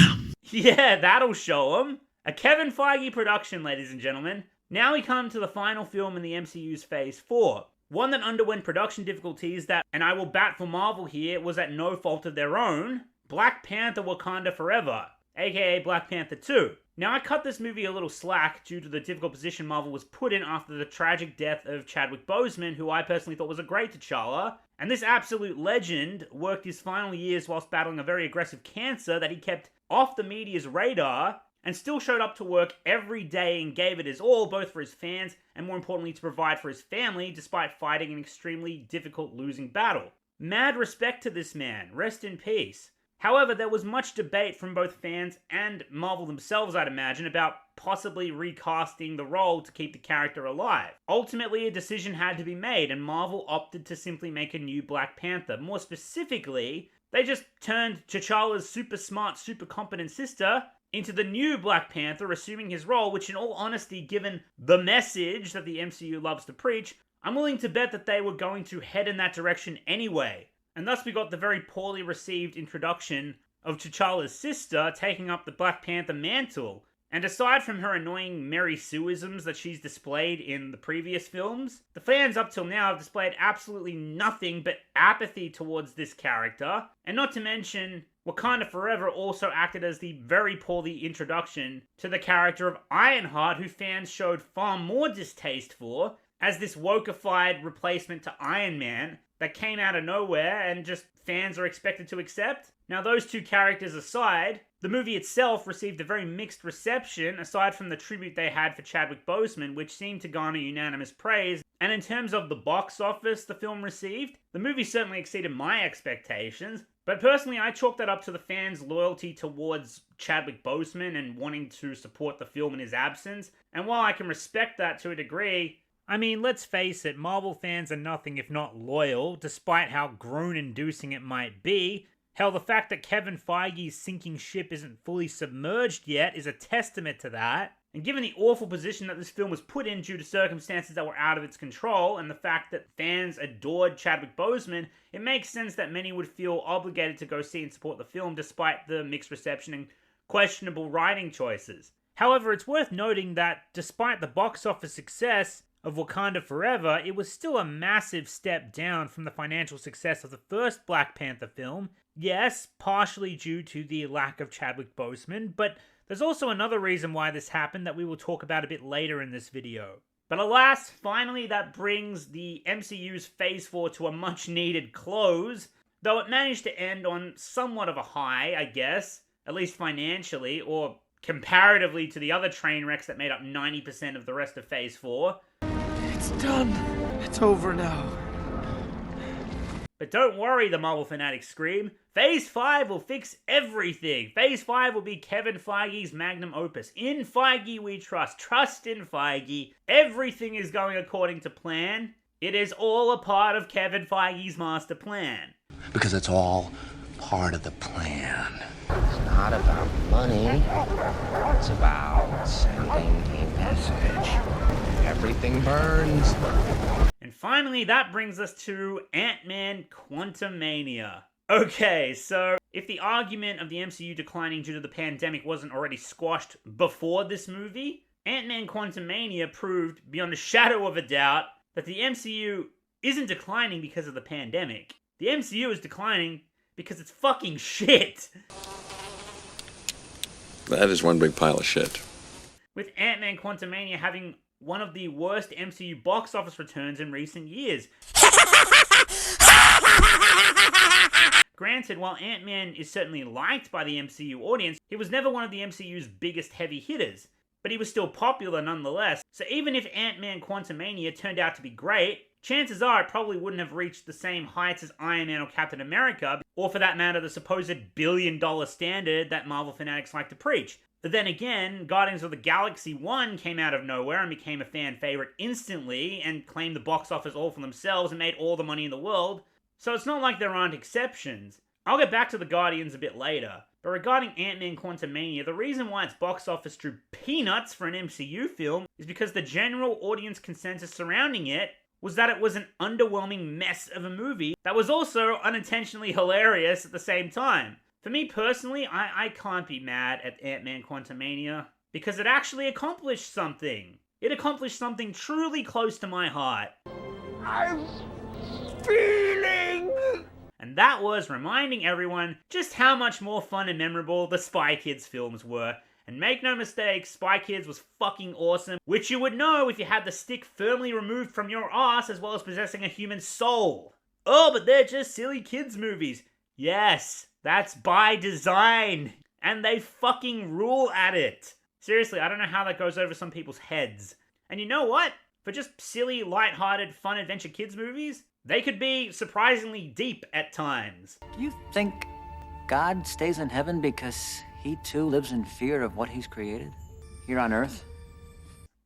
Yeah, that'll show them. A Kevin Feige production, ladies and gentlemen. Now we come to the final film in the MCU's Phase 4. One that underwent production difficulties that, and I will bat for Marvel here, was at no fault of their own. Black Panther Wakanda Forever, aka Black Panther 2. Now I cut this movie a little slack due to the difficult position Marvel was put in after the tragic death of Chadwick Boseman, who I personally thought was a great T'Challa. And this absolute legend worked his final years whilst battling a very aggressive cancer that he kept off the media's radar, and still showed up to work every day and gave it his all, both for his fans and more importantly to provide for his family, despite fighting an extremely difficult losing battle. Mad respect to this man, rest in peace. However, there was much debate from both fans and Marvel themselves, I'd imagine, about possibly recasting the role to keep the character alive. Ultimately, a decision had to be made, and Marvel opted to simply make a new Black Panther. More specifically, they just turned T'Challa's super smart, super competent sister into the new Black Panther, assuming his role, which in all honesty, given the message that the MCU loves to preach, I'm willing to bet that they were going to head in that direction anyway. And thus we got the very poorly received introduction of T'Challa's sister taking up the Black Panther mantle. And aside from her annoying Mary Sue-isms that she's displayed in the previous films, the fans up till now have displayed absolutely nothing but apathy towards this character. And not to mention, Wakanda Forever also acted as the very poorly introduction to the character of Ironheart, who fans showed far more distaste for, as this wokeified replacement to Iron Man that came out of nowhere and just fans are expected to accept. Now those two characters aside, the movie itself received a very mixed reception, aside from the tribute they had for Chadwick Boseman, which seemed to garner unanimous praise. And in terms of the box office the film received, the movie certainly exceeded my expectations. But personally, I chalk that up to the fans' loyalty towards Chadwick Boseman and wanting to support the film in his absence. And while I can respect that to a degree, I mean, let's face it, Marvel fans are nothing if not loyal, despite how groan-inducing it might be. Hell, the fact that Kevin Feige's sinking ship isn't fully submerged yet is a testament to that. And given the awful position that this film was put in due to circumstances that were out of its control, and the fact that fans adored Chadwick Boseman, it makes sense that many would feel obligated to go see and support the film despite the mixed reception and questionable writing choices. However, it's worth noting that despite the box office success of Wakanda Forever, it was still a massive step down from the financial success of the first Black Panther film. Yes, partially due to the lack of Chadwick Boseman, but there's also another reason why this happened that we will talk about a bit later in this video. But alas, finally that brings the MCU's Phase 4 to a much needed close, though it managed to end on somewhat of a high, I guess, at least financially, or comparatively to the other train wrecks that made up 90% of the rest of Phase 4. It's done. It's over now. But don't worry, the Marvel fanatics scream. Phase 5 will fix everything. Phase 5 will be Kevin Feige's magnum opus. In Feige we trust. Trust in Feige. Everything is going according to plan. It is all a part of Kevin Feige's master plan. Because it's all part of the plan. It's not about money. It's about sending a message. Everything burns. And finally, that brings us to Ant-Man Quantumania. Okay, so if the argument of the MCU declining due to the pandemic wasn't already squashed before this movie, Ant-Man Quantumania proved beyond a shadow of a doubt that the MCU isn't declining because of the pandemic. The MCU is declining because it's fucking shit. That is one big pile of shit. With Ant-Man Quantumania having one of the worst MCU box office returns in recent years. Granted, while Ant-Man is certainly liked by the MCU audience, he was never one of the MCU's biggest heavy hitters, but he was still popular nonetheless. So even if Ant-Man Quantumania turned out to be great, chances are it probably wouldn't have reached the same heights as Iron Man or Captain America, or for that matter, the supposed billion-dollar standard that Marvel fanatics like to preach. But then again, Guardians of the Galaxy 1 came out of nowhere and became a fan favorite instantly and claimed the box office all for themselves and made all the money in the world. So it's not like there aren't exceptions. I'll get back to the Guardians a bit later. But regarding Ant-Man Quantumania, the reason why its box office drew peanuts for an MCU film is because the general audience consensus surrounding it was that it was an underwhelming mess of a movie that was also unintentionally hilarious at the same time. For me personally, I can't be mad at Ant-Man Quantumania because it actually accomplished something. It accomplished something truly close to my heart. I'm feeling... And that was reminding everyone just how much more fun and memorable the Spy Kids films were. And make no mistake, Spy Kids was fucking awesome, which you would know if you had the stick firmly removed from your ass as well as possessing a human soul. Oh, but they're just silly kids movies. Yes, that's by design. And they fucking rule at it. Seriously, I don't know how that goes over some people's heads. And you know what? For just silly, light-hearted, fun adventure kids movies, they could be surprisingly deep at times. Do you think God stays in heaven because he too lives in fear of what he's created here on Earth?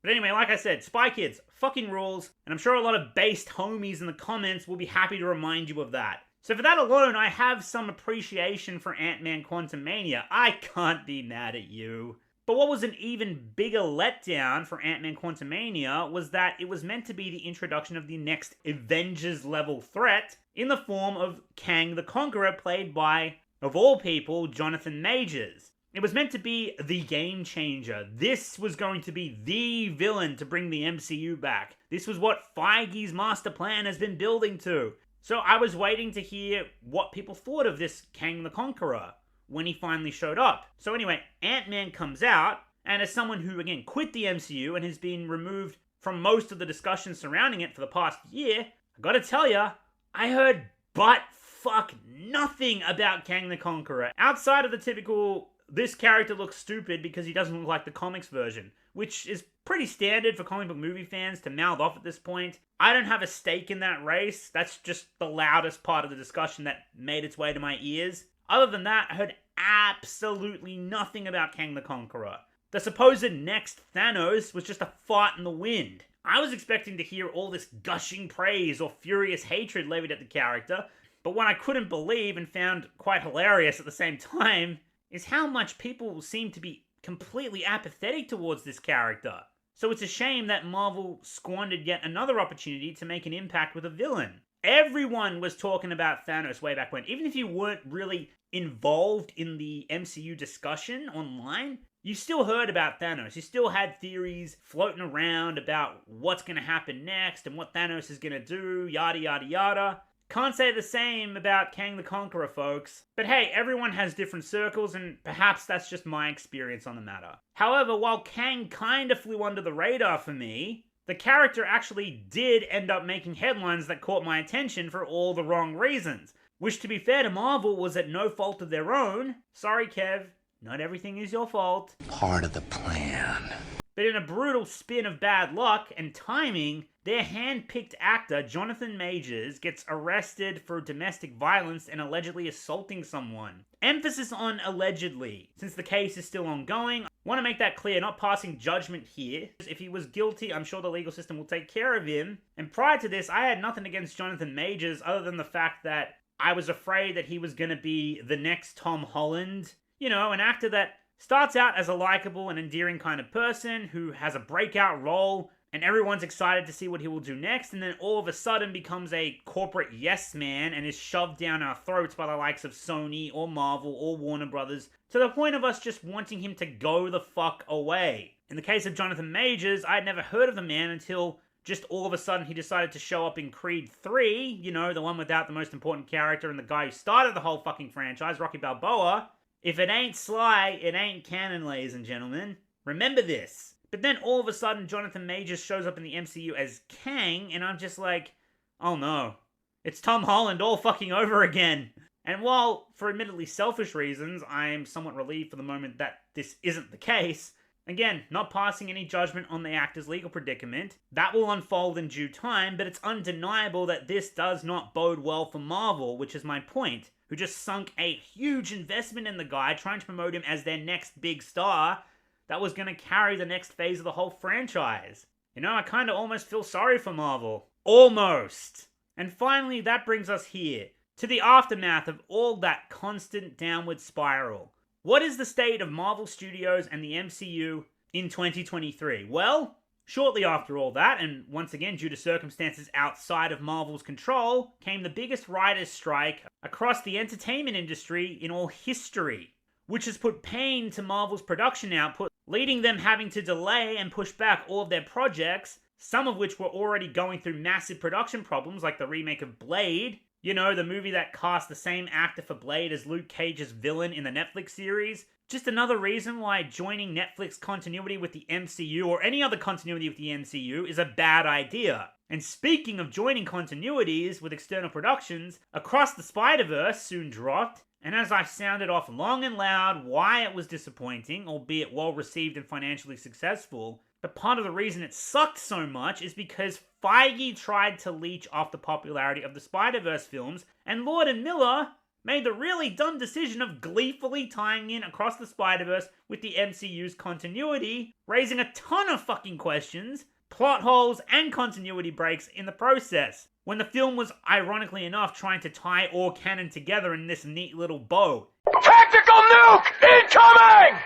But anyway, like I said, Spy Kids fucking rules, and I'm sure a lot of based homies in the comments will be happy to remind you of that. So for that alone, I have some appreciation for Ant-Man Quantumania. I can't be mad at you. But what was an even bigger letdown for Ant-Man Quantumania was that it was meant to be the introduction of the next Avengers-level threat in the form of Kang the Conqueror, played by, of all people, Jonathan Majors. It was meant to be the game changer. This was going to be the villain to bring the MCU back. This was what Feige's master plan has been building to. So I was waiting to hear what people thought of this Kang the Conqueror when he finally showed up. So anyway, Ant-Man comes out, and as someone who, again, quit the MCU and has been removed from most of the discussion surrounding it for the past year, I gotta tell ya, I heard butt-fuck nothing about Kang the Conqueror, outside of the typical, this character looks stupid because he doesn't look like the comics version, which is pretty standard for comic book movie fans to mouth off at this point. I don't have a stake in that race. That's just the loudest part of the discussion that made its way to my ears. Other than that, I heard absolutely nothing about Kang the Conqueror. The supposed next Thanos was just a fart in the wind. I was expecting to hear all this gushing praise or furious hatred levied at the character, but what I couldn't believe and found quite hilarious at the same time is how much people seem to be completely apathetic towards this character. So it's a shame that Marvel squandered yet another opportunity to make an impact with a villain. Everyone was talking about Thanos way back when. Even if you weren't really involved in the MCU discussion online, you still heard about Thanos. You still had theories floating around about what's going to happen next and what Thanos is going to do, yada yada yada. Can't say the same about Kang the Conqueror, folks. But hey, everyone has different circles, and perhaps that's just my experience on the matter. However, while Kang kinda flew under the radar for me, the character actually did end up making headlines that caught my attention for all the wrong reasons. Which, to be fair to Marvel, was at no fault of their own. Sorry, Kev. Not everything is your fault. Part of the plan. But in a brutal spin of bad luck and timing, their hand-picked actor, Jonathan Majors, gets arrested for domestic violence and allegedly assaulting someone. Emphasis on allegedly, since the case is still ongoing. I want to make that clear, not passing judgment here. If he was guilty, I'm sure the legal system will take care of him. And prior to this, I had nothing against Jonathan Majors other than the fact that I was afraid that he was going to be the next Tom Holland. You know, an actor that starts out as a likable and endearing kind of person who has a breakout role and everyone's excited to see what he will do next, and then all of a sudden becomes a corporate yes man and is shoved down our throats by the likes of Sony or Marvel or Warner Brothers to the point of us just wanting him to go the fuck away. In the case of Jonathan Majors, I had never heard of the man until just all of a sudden he decided to show up in Creed 3, you know, the one without the most important character and the guy who started the whole fucking franchise, Rocky Balboa. If it ain't Sly, it ain't canon, ladies and gentlemen. Remember this. But then all of a sudden, Jonathan Majors shows up in the MCU as Kang, and I'm just like, oh no. It's Tom Holland all fucking over again. And while, for admittedly selfish reasons, I am somewhat relieved for the moment that this isn't the case, again, not passing any judgment on the actor's legal predicament, that will unfold in due time, but it's undeniable that this does not bode well for Marvel, which is my point, who just sunk a huge investment in the guy, trying to promote him as their next big star that was going to carry the next phase of the whole franchise. You know, I kind of almost feel sorry for Marvel. Almost. And finally, that brings us here, to the aftermath of all that constant downward spiral. What is the state of Marvel Studios and the MCU in 2023? Well, shortly after all that, and once again due to circumstances outside of Marvel's control, came the biggest writers' strike across the entertainment industry in all history, which has put pain to Marvel's production output, leading them having to delay and push back all of their projects, some of which were already going through massive production problems like the remake of Blade, you know, the movie that cast the same actor for Blade as Luke Cage's villain in the Netflix series. Just another reason why joining Netflix continuity with the MCU or any other continuity with the MCU is a bad idea. And speaking of joining continuities with external productions, Across the Spider-Verse soon dropped, and as I've sounded off long and loud why it was disappointing, albeit well received and financially successful, but part of the reason it sucked so much is because Feige tried to leech off the popularity of the Spider-Verse films, and Lord and Miller made the really dumb decision of gleefully tying in Across the Spider-Verse with the MCU's continuity, raising a ton of fucking questions, plot holes, and continuity breaks in the process, when the film was, ironically enough, trying to tie all canon together in this neat little bow. Tactical nuke incoming!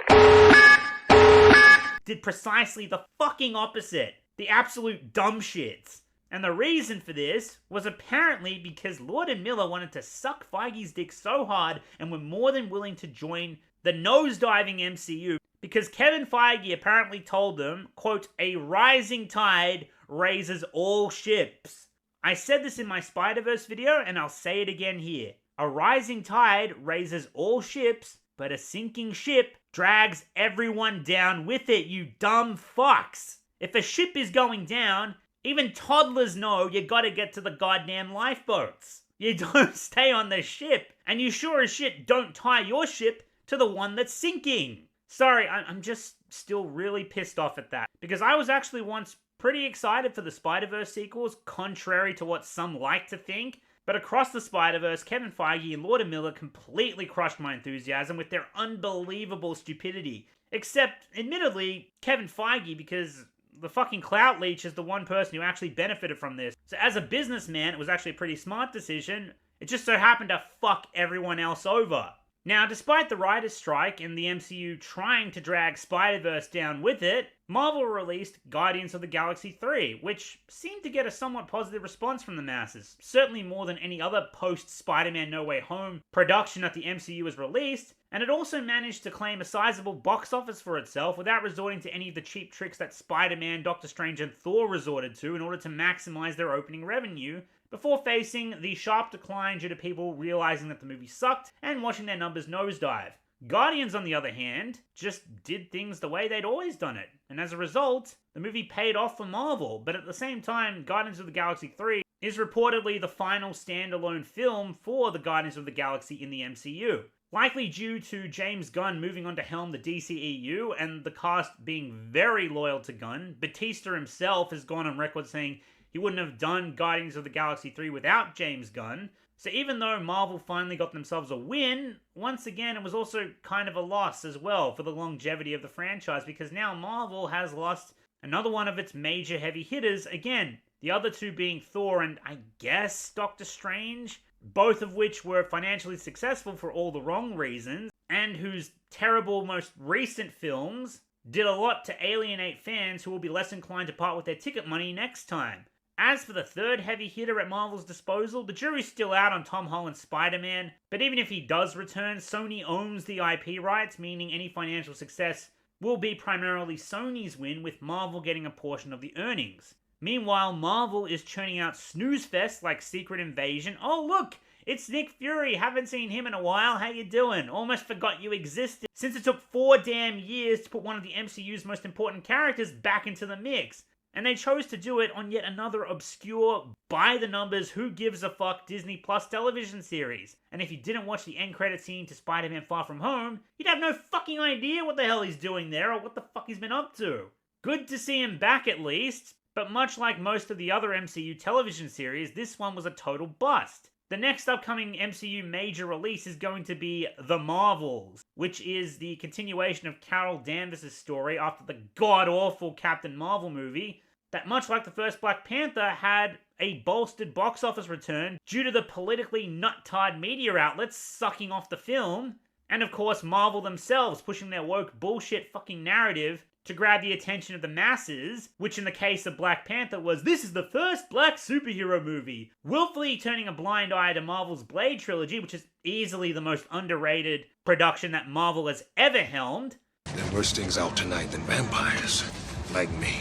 Did precisely the fucking opposite. The absolute dumb shits. And the reason for this was apparently because Lord and Miller wanted to suck Feige's dick so hard and were more than willing to join the nosediving MCU because Kevin Feige apparently told them, quote, a rising tide raises all ships. I said this in my Spider-Verse video, and I'll say it again here. A rising tide raises all ships, but a sinking ship drags everyone down with it, you dumb fucks. If a ship is going down, even toddlers know you gotta get to the goddamn lifeboats. You don't stay on the ship, and you sure as shit don't tie your ship to the one that's sinking. Sorry, I'm just still really pissed off at that, because I was actually once pretty excited for the Spider-Verse sequels, contrary to what some like to think. But Across the Spider-Verse, Kevin Feige and Lord and Miller completely crushed my enthusiasm with their unbelievable stupidity. Except, admittedly, Kevin Feige, because the fucking clout leech is the one person who actually benefited from this. So as a businessman, it was actually a pretty smart decision. It just so happened to fuck everyone else over. Now, despite the writer's strike and the MCU trying to drag Spider-Verse down with it, Marvel released Guardians of the Galaxy 3, which seemed to get a somewhat positive response from the masses, certainly more than any other post-Spider-Man No Way Home production that the MCU has released, and it also managed to claim a sizable box office for itself without resorting to any of the cheap tricks that Spider-Man, Doctor Strange, and Thor resorted to in order to maximize their opening revenue, before facing the sharp decline due to people realizing that the movie sucked and watching their numbers nosedive. Guardians, on the other hand, just did things the way they'd always done it, and as a result, the movie paid off for Marvel, but at the same time, Guardians of the Galaxy 3 is reportedly the final standalone film for the Guardians of the Galaxy in the MCU. Likely due to James Gunn moving on to helm the DCEU and the cast being very loyal to Gunn, Batista himself has gone on record saying he wouldn't have done Guardians of the Galaxy 3 without James Gunn. So even though Marvel finally got themselves a win, once again it was also kind of a loss as well for the longevity of the franchise, because now Marvel has lost another one of its major heavy hitters again. The other two being Thor and, I guess, Doctor Strange, both of which were financially successful for all the wrong reasons, and whose terrible most recent films did a lot to alienate fans who will be less inclined to part with their ticket money next time. As for the third heavy hitter at Marvel's disposal, the jury's still out on Tom Holland's Spider-Man, but even if he does return, Sony owns the IP rights, meaning any financial success will be primarily Sony's win, with Marvel getting a portion of the earnings. Meanwhile, Marvel is churning out snooze fests like Secret Invasion. Oh look, it's Nick Fury, haven't seen him in a while, how you doing? Almost forgot you existed, since it took 4 damn years to put one of the MCU's most important characters back into the mix. And they chose to do it on yet another obscure, by-the-numbers, who-gives-a-fuck Disney Plus television series. And if you didn't watch the end credit scene to Spider-Man Far From Home, you'd have no fucking idea what the hell he's doing there or what the fuck he's been up to. Good to see him back at least, but much like most of the other MCU television series, this one was a total bust. The next upcoming MCU major release is going to be The Marvels, which is the continuation of Carol Danvers' story after the god-awful Captain Marvel movie, that much like the first Black Panther had a bolstered box office return due to the politically nut-tied media outlets sucking off the film, and of course Marvel themselves pushing their woke bullshit fucking narrative to grab the attention of the masses, which in the case of Black Panther was, this is the first black superhero movie, willfully turning a blind eye to Marvel's Blade trilogy, which is easily the most underrated production that Marvel has ever helmed. There are worse things out tonight than vampires, like me.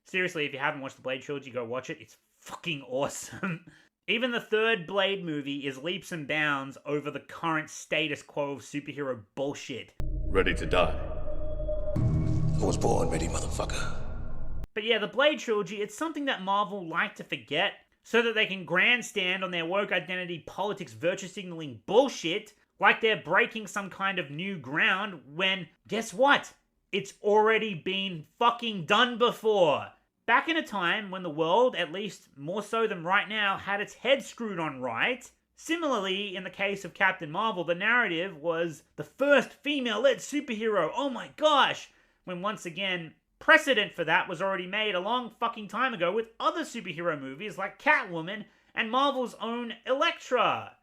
Seriously, if you haven't watched the Blade trilogy, go watch it. It's fucking awesome. Even the third Blade movie is leaps and bounds over the current status quo of superhero bullshit. Ready to die. I was born ready, motherfucker. But yeah, the Blade trilogy, it's something that Marvel like to forget so that they can grandstand on their woke identity politics virtue signaling bullshit like they're breaking some kind of new ground when, guess what? It's already been fucking done before. Back in a time when the world, at least more so than right now, had its head screwed on right. Similarly, in the case of Captain Marvel, the narrative was the first female-led superhero, oh my gosh! When once again, precedent for that was already made a long fucking time ago with other superhero movies like Catwoman and Marvel's own Elektra.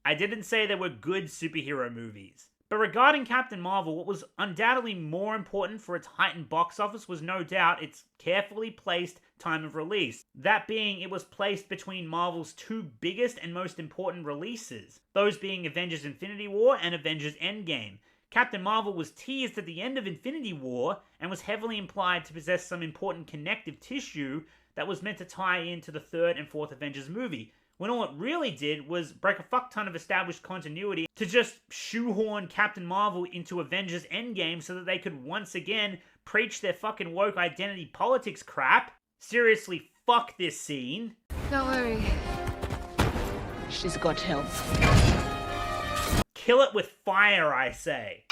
I didn't say there were good superhero movies. But regarding Captain Marvel, what was undoubtedly more important for its heightened box office was no doubt its carefully placed time of release. That being, it was placed between Marvel's two biggest and most important releases, those being Avengers Infinity War and Avengers Endgame. Captain Marvel was teased at the end of Infinity War and was heavily implied to possess some important connective tissue that was meant to tie into the third and fourth Avengers movie, when all it really did was break a fuck ton of established continuity to just shoehorn Captain Marvel into Avengers Endgame so that they could once again preach their fucking woke identity politics crap. Seriously, fuck this scene. Don't worry. She's got help. Kill it with fire, I say.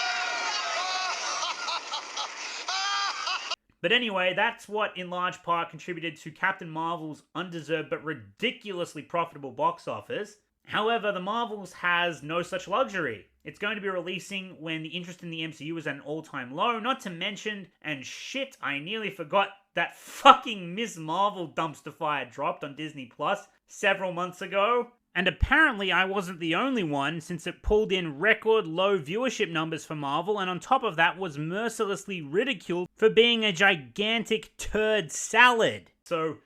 But anyway, that's what in large part contributed to Captain Marvel's undeserved but ridiculously profitable box office. However, the Marvels has no such luxury. It's going to be releasing when the interest in the MCU is at an all-time low, not to mention, and shit, I nearly forgot, that fucking Ms. Marvel dumpster fire dropped on Disney Plus several months ago. And apparently I wasn't the only one, since it pulled in record low viewership numbers for Marvel, and on top of that was mercilessly ridiculed for being a gigantic turd salad. So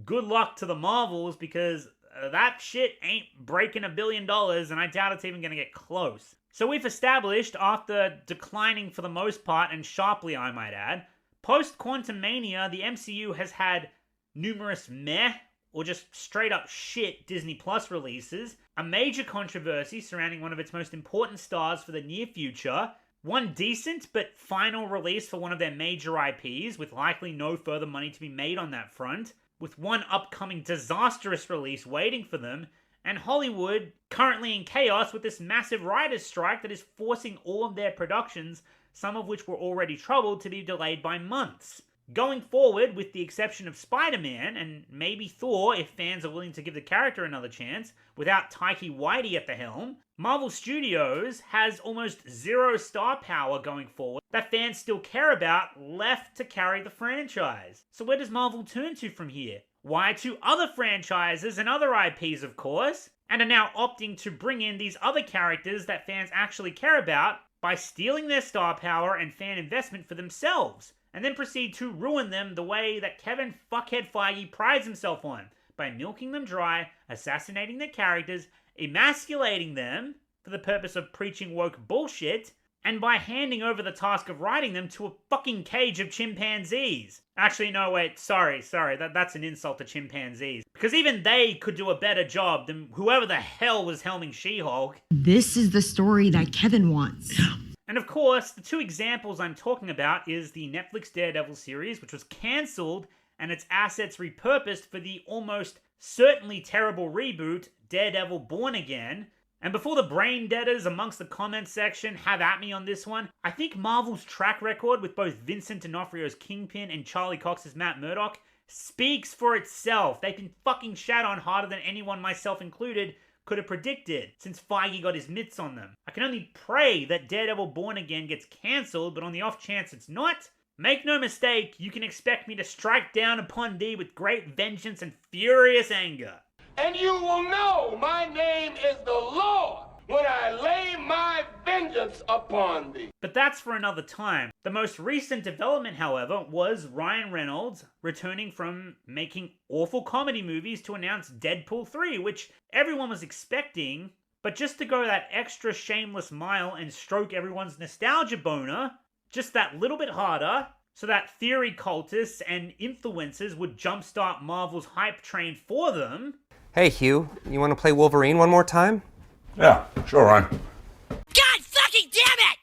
good luck to the Marvels, because that shit ain't breaking $1 billion, and I doubt it's even gonna get close. So we've established, after declining for the most part, and sharply I might add, post-Quantumania, the MCU has had numerous meh, or just straight up shit Disney Plus releases, a major controversy surrounding one of its most important stars for the near future, one decent but final release for one of their major IPs, with likely no further money to be made on that front, with one upcoming disastrous release waiting for them, and Hollywood currently in chaos with this massive writer's strike that is forcing all of their productions, some of which were already troubled, to be delayed by months. Going forward, with the exception of Spider-Man, and maybe Thor if fans are willing to give the character another chance, without Taika Waititi at the helm, Marvel Studios has almost zero star power going forward that fans still care about left to carry the franchise. So where does Marvel turn to from here? Why, to other franchises and other IPs, of course, and are now opting to bring in these other characters that fans actually care about by stealing their star power and fan investment for themselves, and then proceed to ruin them the way that Kevin fuckhead Feige prides himself on, by milking them dry, assassinating their characters, emasculating them for the purpose of preaching woke bullshit, and by handing over the task of writing them to a fucking cage of chimpanzees. Actually, no, wait, sorry, that's an insult to chimpanzees. Because even they could do a better job than whoever the hell was helming She-Hulk. This is the story that Kevin wants. And of course, the two examples I'm talking about is the Netflix Daredevil series, which was cancelled, and its assets repurposed for the almost certainly terrible reboot, Daredevil Born Again. And before the brain deaders amongst the comments section have at me on this one, I think Marvel's track record with both Vincent D'Onofrio's Kingpin and Charlie Cox's Matt Murdock speaks for itself. They've been fucking shat on harder than anyone, myself included, could have predicted, since Feige got his mitts on them. I can only pray that Daredevil Born Again gets cancelled, but on the off chance it's not, make no mistake, you can expect me to strike down upon thee with great vengeance and furious anger. And you will know my name is the Lord when I lay my vengeance upon thee. But that's for another time. The most recent development, however, was Ryan Reynolds returning from making awful comedy movies to announce Deadpool 3, which everyone was expecting, but just to go that extra shameless mile and stroke everyone's nostalgia boner, just that little bit harder, so that theory cultists and influencers would jumpstart Marvel's hype train for them. Hey Hugh, you want to play Wolverine one more time? Yeah, sure, Ryan. God fucking damn it!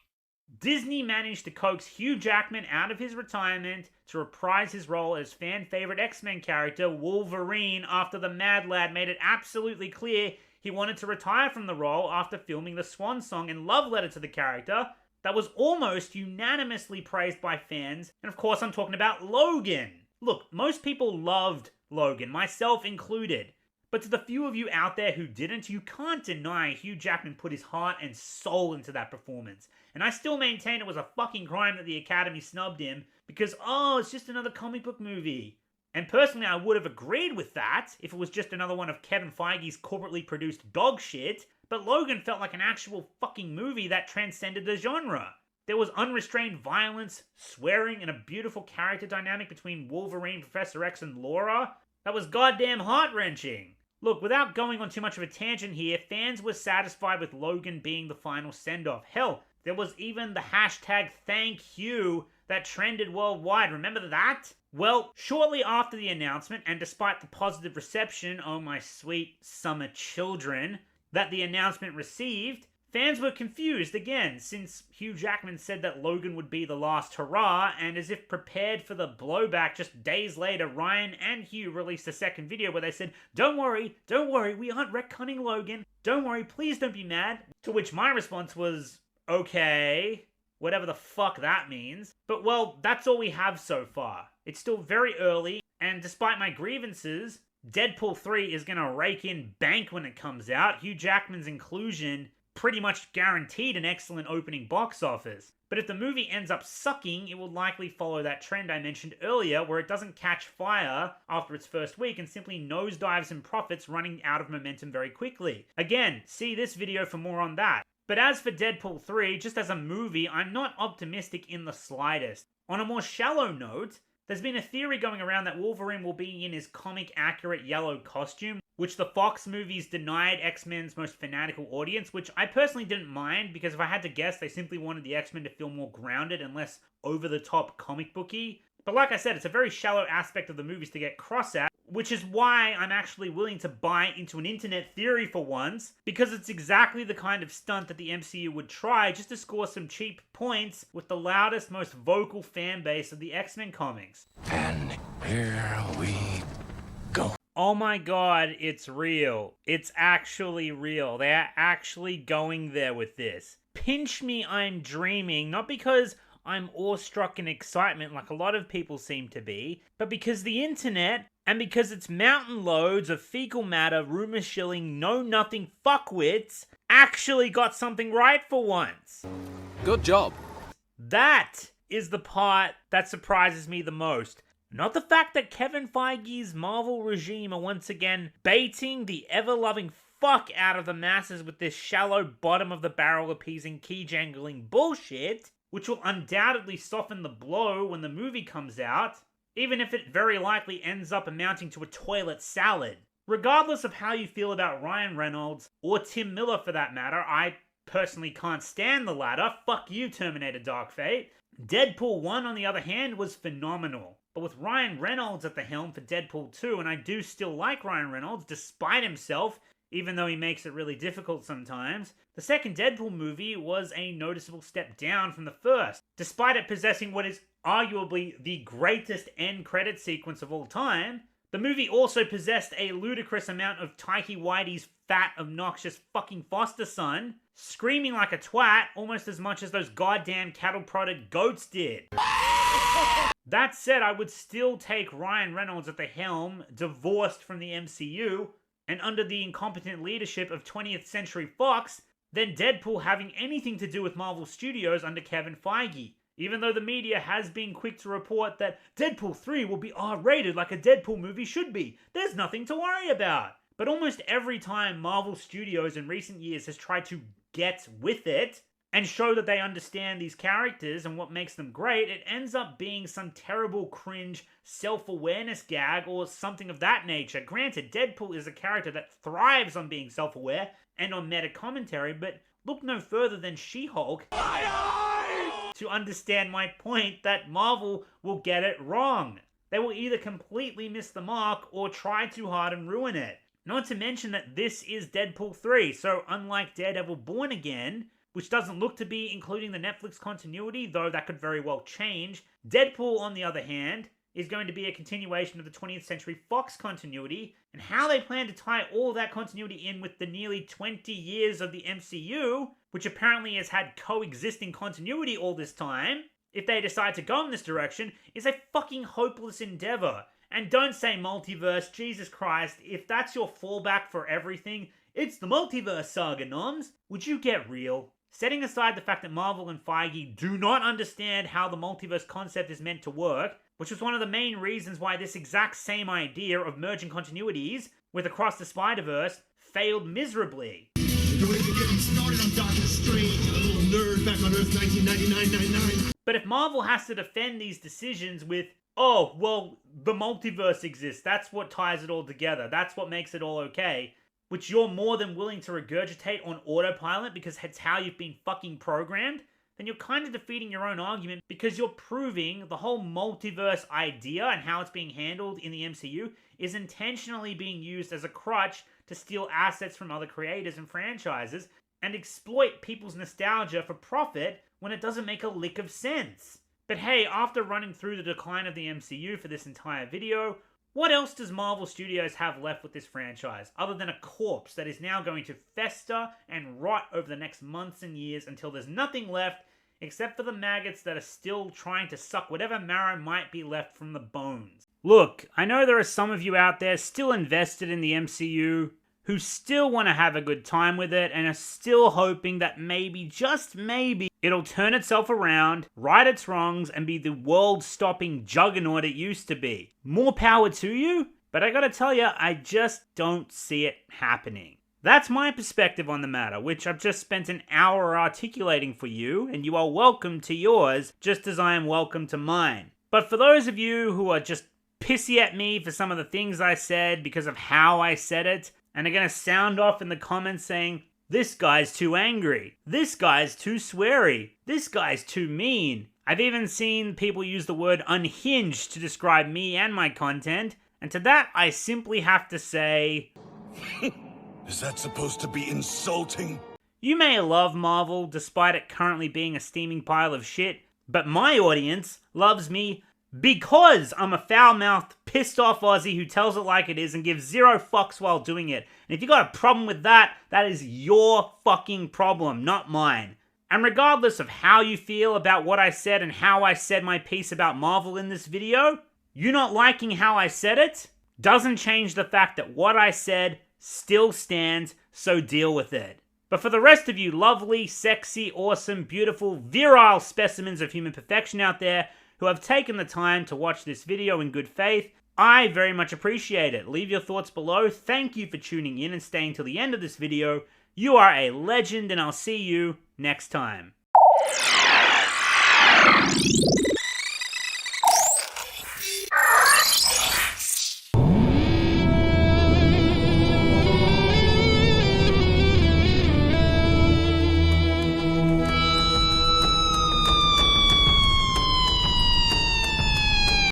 Disney managed to coax Hugh Jackman out of his retirement to reprise his role as fan-favorite X-Men character Wolverine after the Mad Lad made it absolutely clear he wanted to retire from the role after filming the swan song and love letter to the character that was almost unanimously praised by fans. And of course I'm talking about Logan. Look, most people loved Logan, myself included. But to the few of you out there who didn't, you can't deny Hugh Jackman put his heart and soul into that performance. And I still maintain it was a fucking crime that the Academy snubbed him because, oh, it's just another comic book movie. And personally, I would have agreed with that if it was just another one of Kevin Feige's corporately produced dog shit. But Logan felt like an actual fucking movie that transcended the genre. There was unrestrained violence, swearing, and a beautiful character dynamic between Wolverine, Professor X, and Laura that was goddamn heart-wrenching. Look, without going on too much of a tangent here, fans were satisfied with Logan being the final send-off. Hell, there was even the hashtag #ThankHugh that trended worldwide. Remember that? Well, shortly after the announcement, and despite the positive reception, oh my sweet summer children, that the announcement received, fans were confused again, since Hugh Jackman said that Logan would be the last hurrah, and as if prepared for the blowback, just days later, Ryan and Hugh released a second video where they said, don't worry, we aren't retconning Logan. Don't worry, please don't be mad. To which my response was, okay, whatever the fuck that means. But well, that's all we have so far. It's still very early, and despite my grievances, Deadpool 3 is gonna rake in bank when it comes out. Hugh Jackman's inclusion pretty much guaranteed an excellent opening box office. But if the movie ends up sucking, it will likely follow that trend I mentioned earlier, where it doesn't catch fire after its first week and simply nosedives in profits, running out of momentum very quickly. Again, see this video for more on that. But as for Deadpool 3, just as a movie, I'm not optimistic in the slightest. On a more shallow note, there's been a theory going around that Wolverine will be in his comic-accurate yellow costume, which the Fox movies denied X-Men's most fanatical audience, which I personally didn't mind, because if I had to guess, they simply wanted the X-Men to feel more grounded and less over-the-top comic booky. But like I said, it's a very shallow aspect of the movies to get cross at, which is why I'm actually willing to buy into an internet theory for once, because it's exactly the kind of stunt that the MCU would try just to score some cheap points with the loudest, most vocal fan base of the X-Men comics. And here we go. Oh my god, it's real. It's actually real. They're actually going there with this. Pinch me, I'm dreaming, not because I'm awestruck in excitement like a lot of people seem to be, but because the internet, and because it's mountain loads of fecal matter, rumor shilling, know-nothing fuckwits, actually got something right for once. Good job. That is the part that surprises me the most. Not the fact that Kevin Feige's Marvel regime are once again baiting the ever-loving fuck out of the masses with this shallow bottom-of-the-barrel appeasing key-jangling bullshit, which will undoubtedly soften the blow when the movie comes out, even if it very likely ends up amounting to a toilet salad. Regardless of how you feel about Ryan Reynolds, or Tim Miller for that matter, I personally can't stand the latter, fuck you Terminator Dark Fate. Deadpool 1 on the other hand was phenomenal. But with Ryan Reynolds at the helm for Deadpool 2, and I do still like Ryan Reynolds despite himself, even though he makes it really difficult sometimes, the second Deadpool movie was a noticeable step down from the first, despite it possessing what is arguably the greatest end credit sequence of all time. The movie also possessed a ludicrous amount of Taika Waititi's fat, obnoxious fucking foster son, screaming like a twat almost as much as those goddamn cattle-prodded goats did. That said, I would still take Ryan Reynolds at the helm, divorced from the MCU, and under the incompetent leadership of 20th Century Fox, than Deadpool having anything to do with Marvel Studios under Kevin Feige. Even though the media has been quick to report that Deadpool 3 will be R-rated like a Deadpool movie should be, there's nothing to worry about. But almost every time Marvel Studios in recent years has tried to get with it, and show that they understand these characters and what makes them great, it ends up being some terrible cringe self-awareness gag or something of that nature. Granted, Deadpool is a character that thrives on being self-aware and on meta commentary, but look no further than She-Hulk to understand my point that Marvel will get it wrong. They will either completely miss the mark or try too hard and ruin it. Not to mention that this is Deadpool 3, so unlike Daredevil Born Again, which doesn't look to be including the Netflix continuity, though that could very well change, Deadpool, on the other hand, is going to be a continuation of the 20th Century Fox continuity, and how they plan to tie all that continuity in with the nearly 20 years of the MCU, which apparently has had coexisting continuity all this time, if they decide to go in this direction, is a fucking hopeless endeavor. And don't say multiverse, Jesus Christ, if that's your fallback for everything, it's the Multiverse Saga, NOMZ. Would you get real? Setting aside the fact that Marvel and Feige do not understand how the multiverse concept is meant to work, which was one of the main reasons why this exact same idea of merging continuities with Across the Spider-Verse failed miserably. But if Marvel has to defend these decisions with, oh, well, the multiverse exists, that's what ties it all together, that's what makes it all okay, which you're more than willing to regurgitate on autopilot because it's how you've been fucking programmed, then you're kind of defeating your own argument because you're proving the whole multiverse idea and how it's being handled in the MCU is intentionally being used as a crutch to steal assets from other creators and franchises and exploit people's nostalgia for profit when it doesn't make a lick of sense. But hey, after running through the decline of the MCU for this entire video, what else does Marvel Studios have left with this franchise, other than a corpse that is now going to fester and rot over the next months and years until there's nothing left except for the maggots that are still trying to suck whatever marrow might be left from the bones? Look, I know there are some of you out there still invested in the MCU who still want to have a good time with it and are still hoping that maybe, just maybe, it'll turn itself around, right its wrongs, and be the world-stopping juggernaut it used to be. More power to you, but I gotta tell you, I just don't see it happening. That's my perspective on the matter, which I've just spent an hour articulating for you, and you are welcome to yours, just as I am welcome to mine. But for those of you who are just pissy at me for some of the things I said because of how I said it, and are gonna sound off in the comments saying, this guy's too angry, this guy's too sweary, this guy's too mean. I've even seen people use the word unhinged to describe me and my content, and to that I simply have to say... Is that supposed to be insulting? You may love Marvel despite it currently being a steaming pile of shit, but my audience loves me because I'm a foul-mouthed, pissed-off Aussie who tells it like it is and gives zero fucks while doing it. And if you got a problem with that, that is your fucking problem, not mine. And regardless of how you feel about what I said and how I said my piece about Marvel in this video, you not liking how I said it doesn't change the fact that what I said still stands, so deal with it. But for the rest of you lovely, sexy, awesome, beautiful, virile specimens of human perfection out there who have taken the time to watch this video in good faith, I very much appreciate it. Leave your thoughts below. Thank you for tuning in and staying till the end of this video. You are a legend, and I'll see you next time.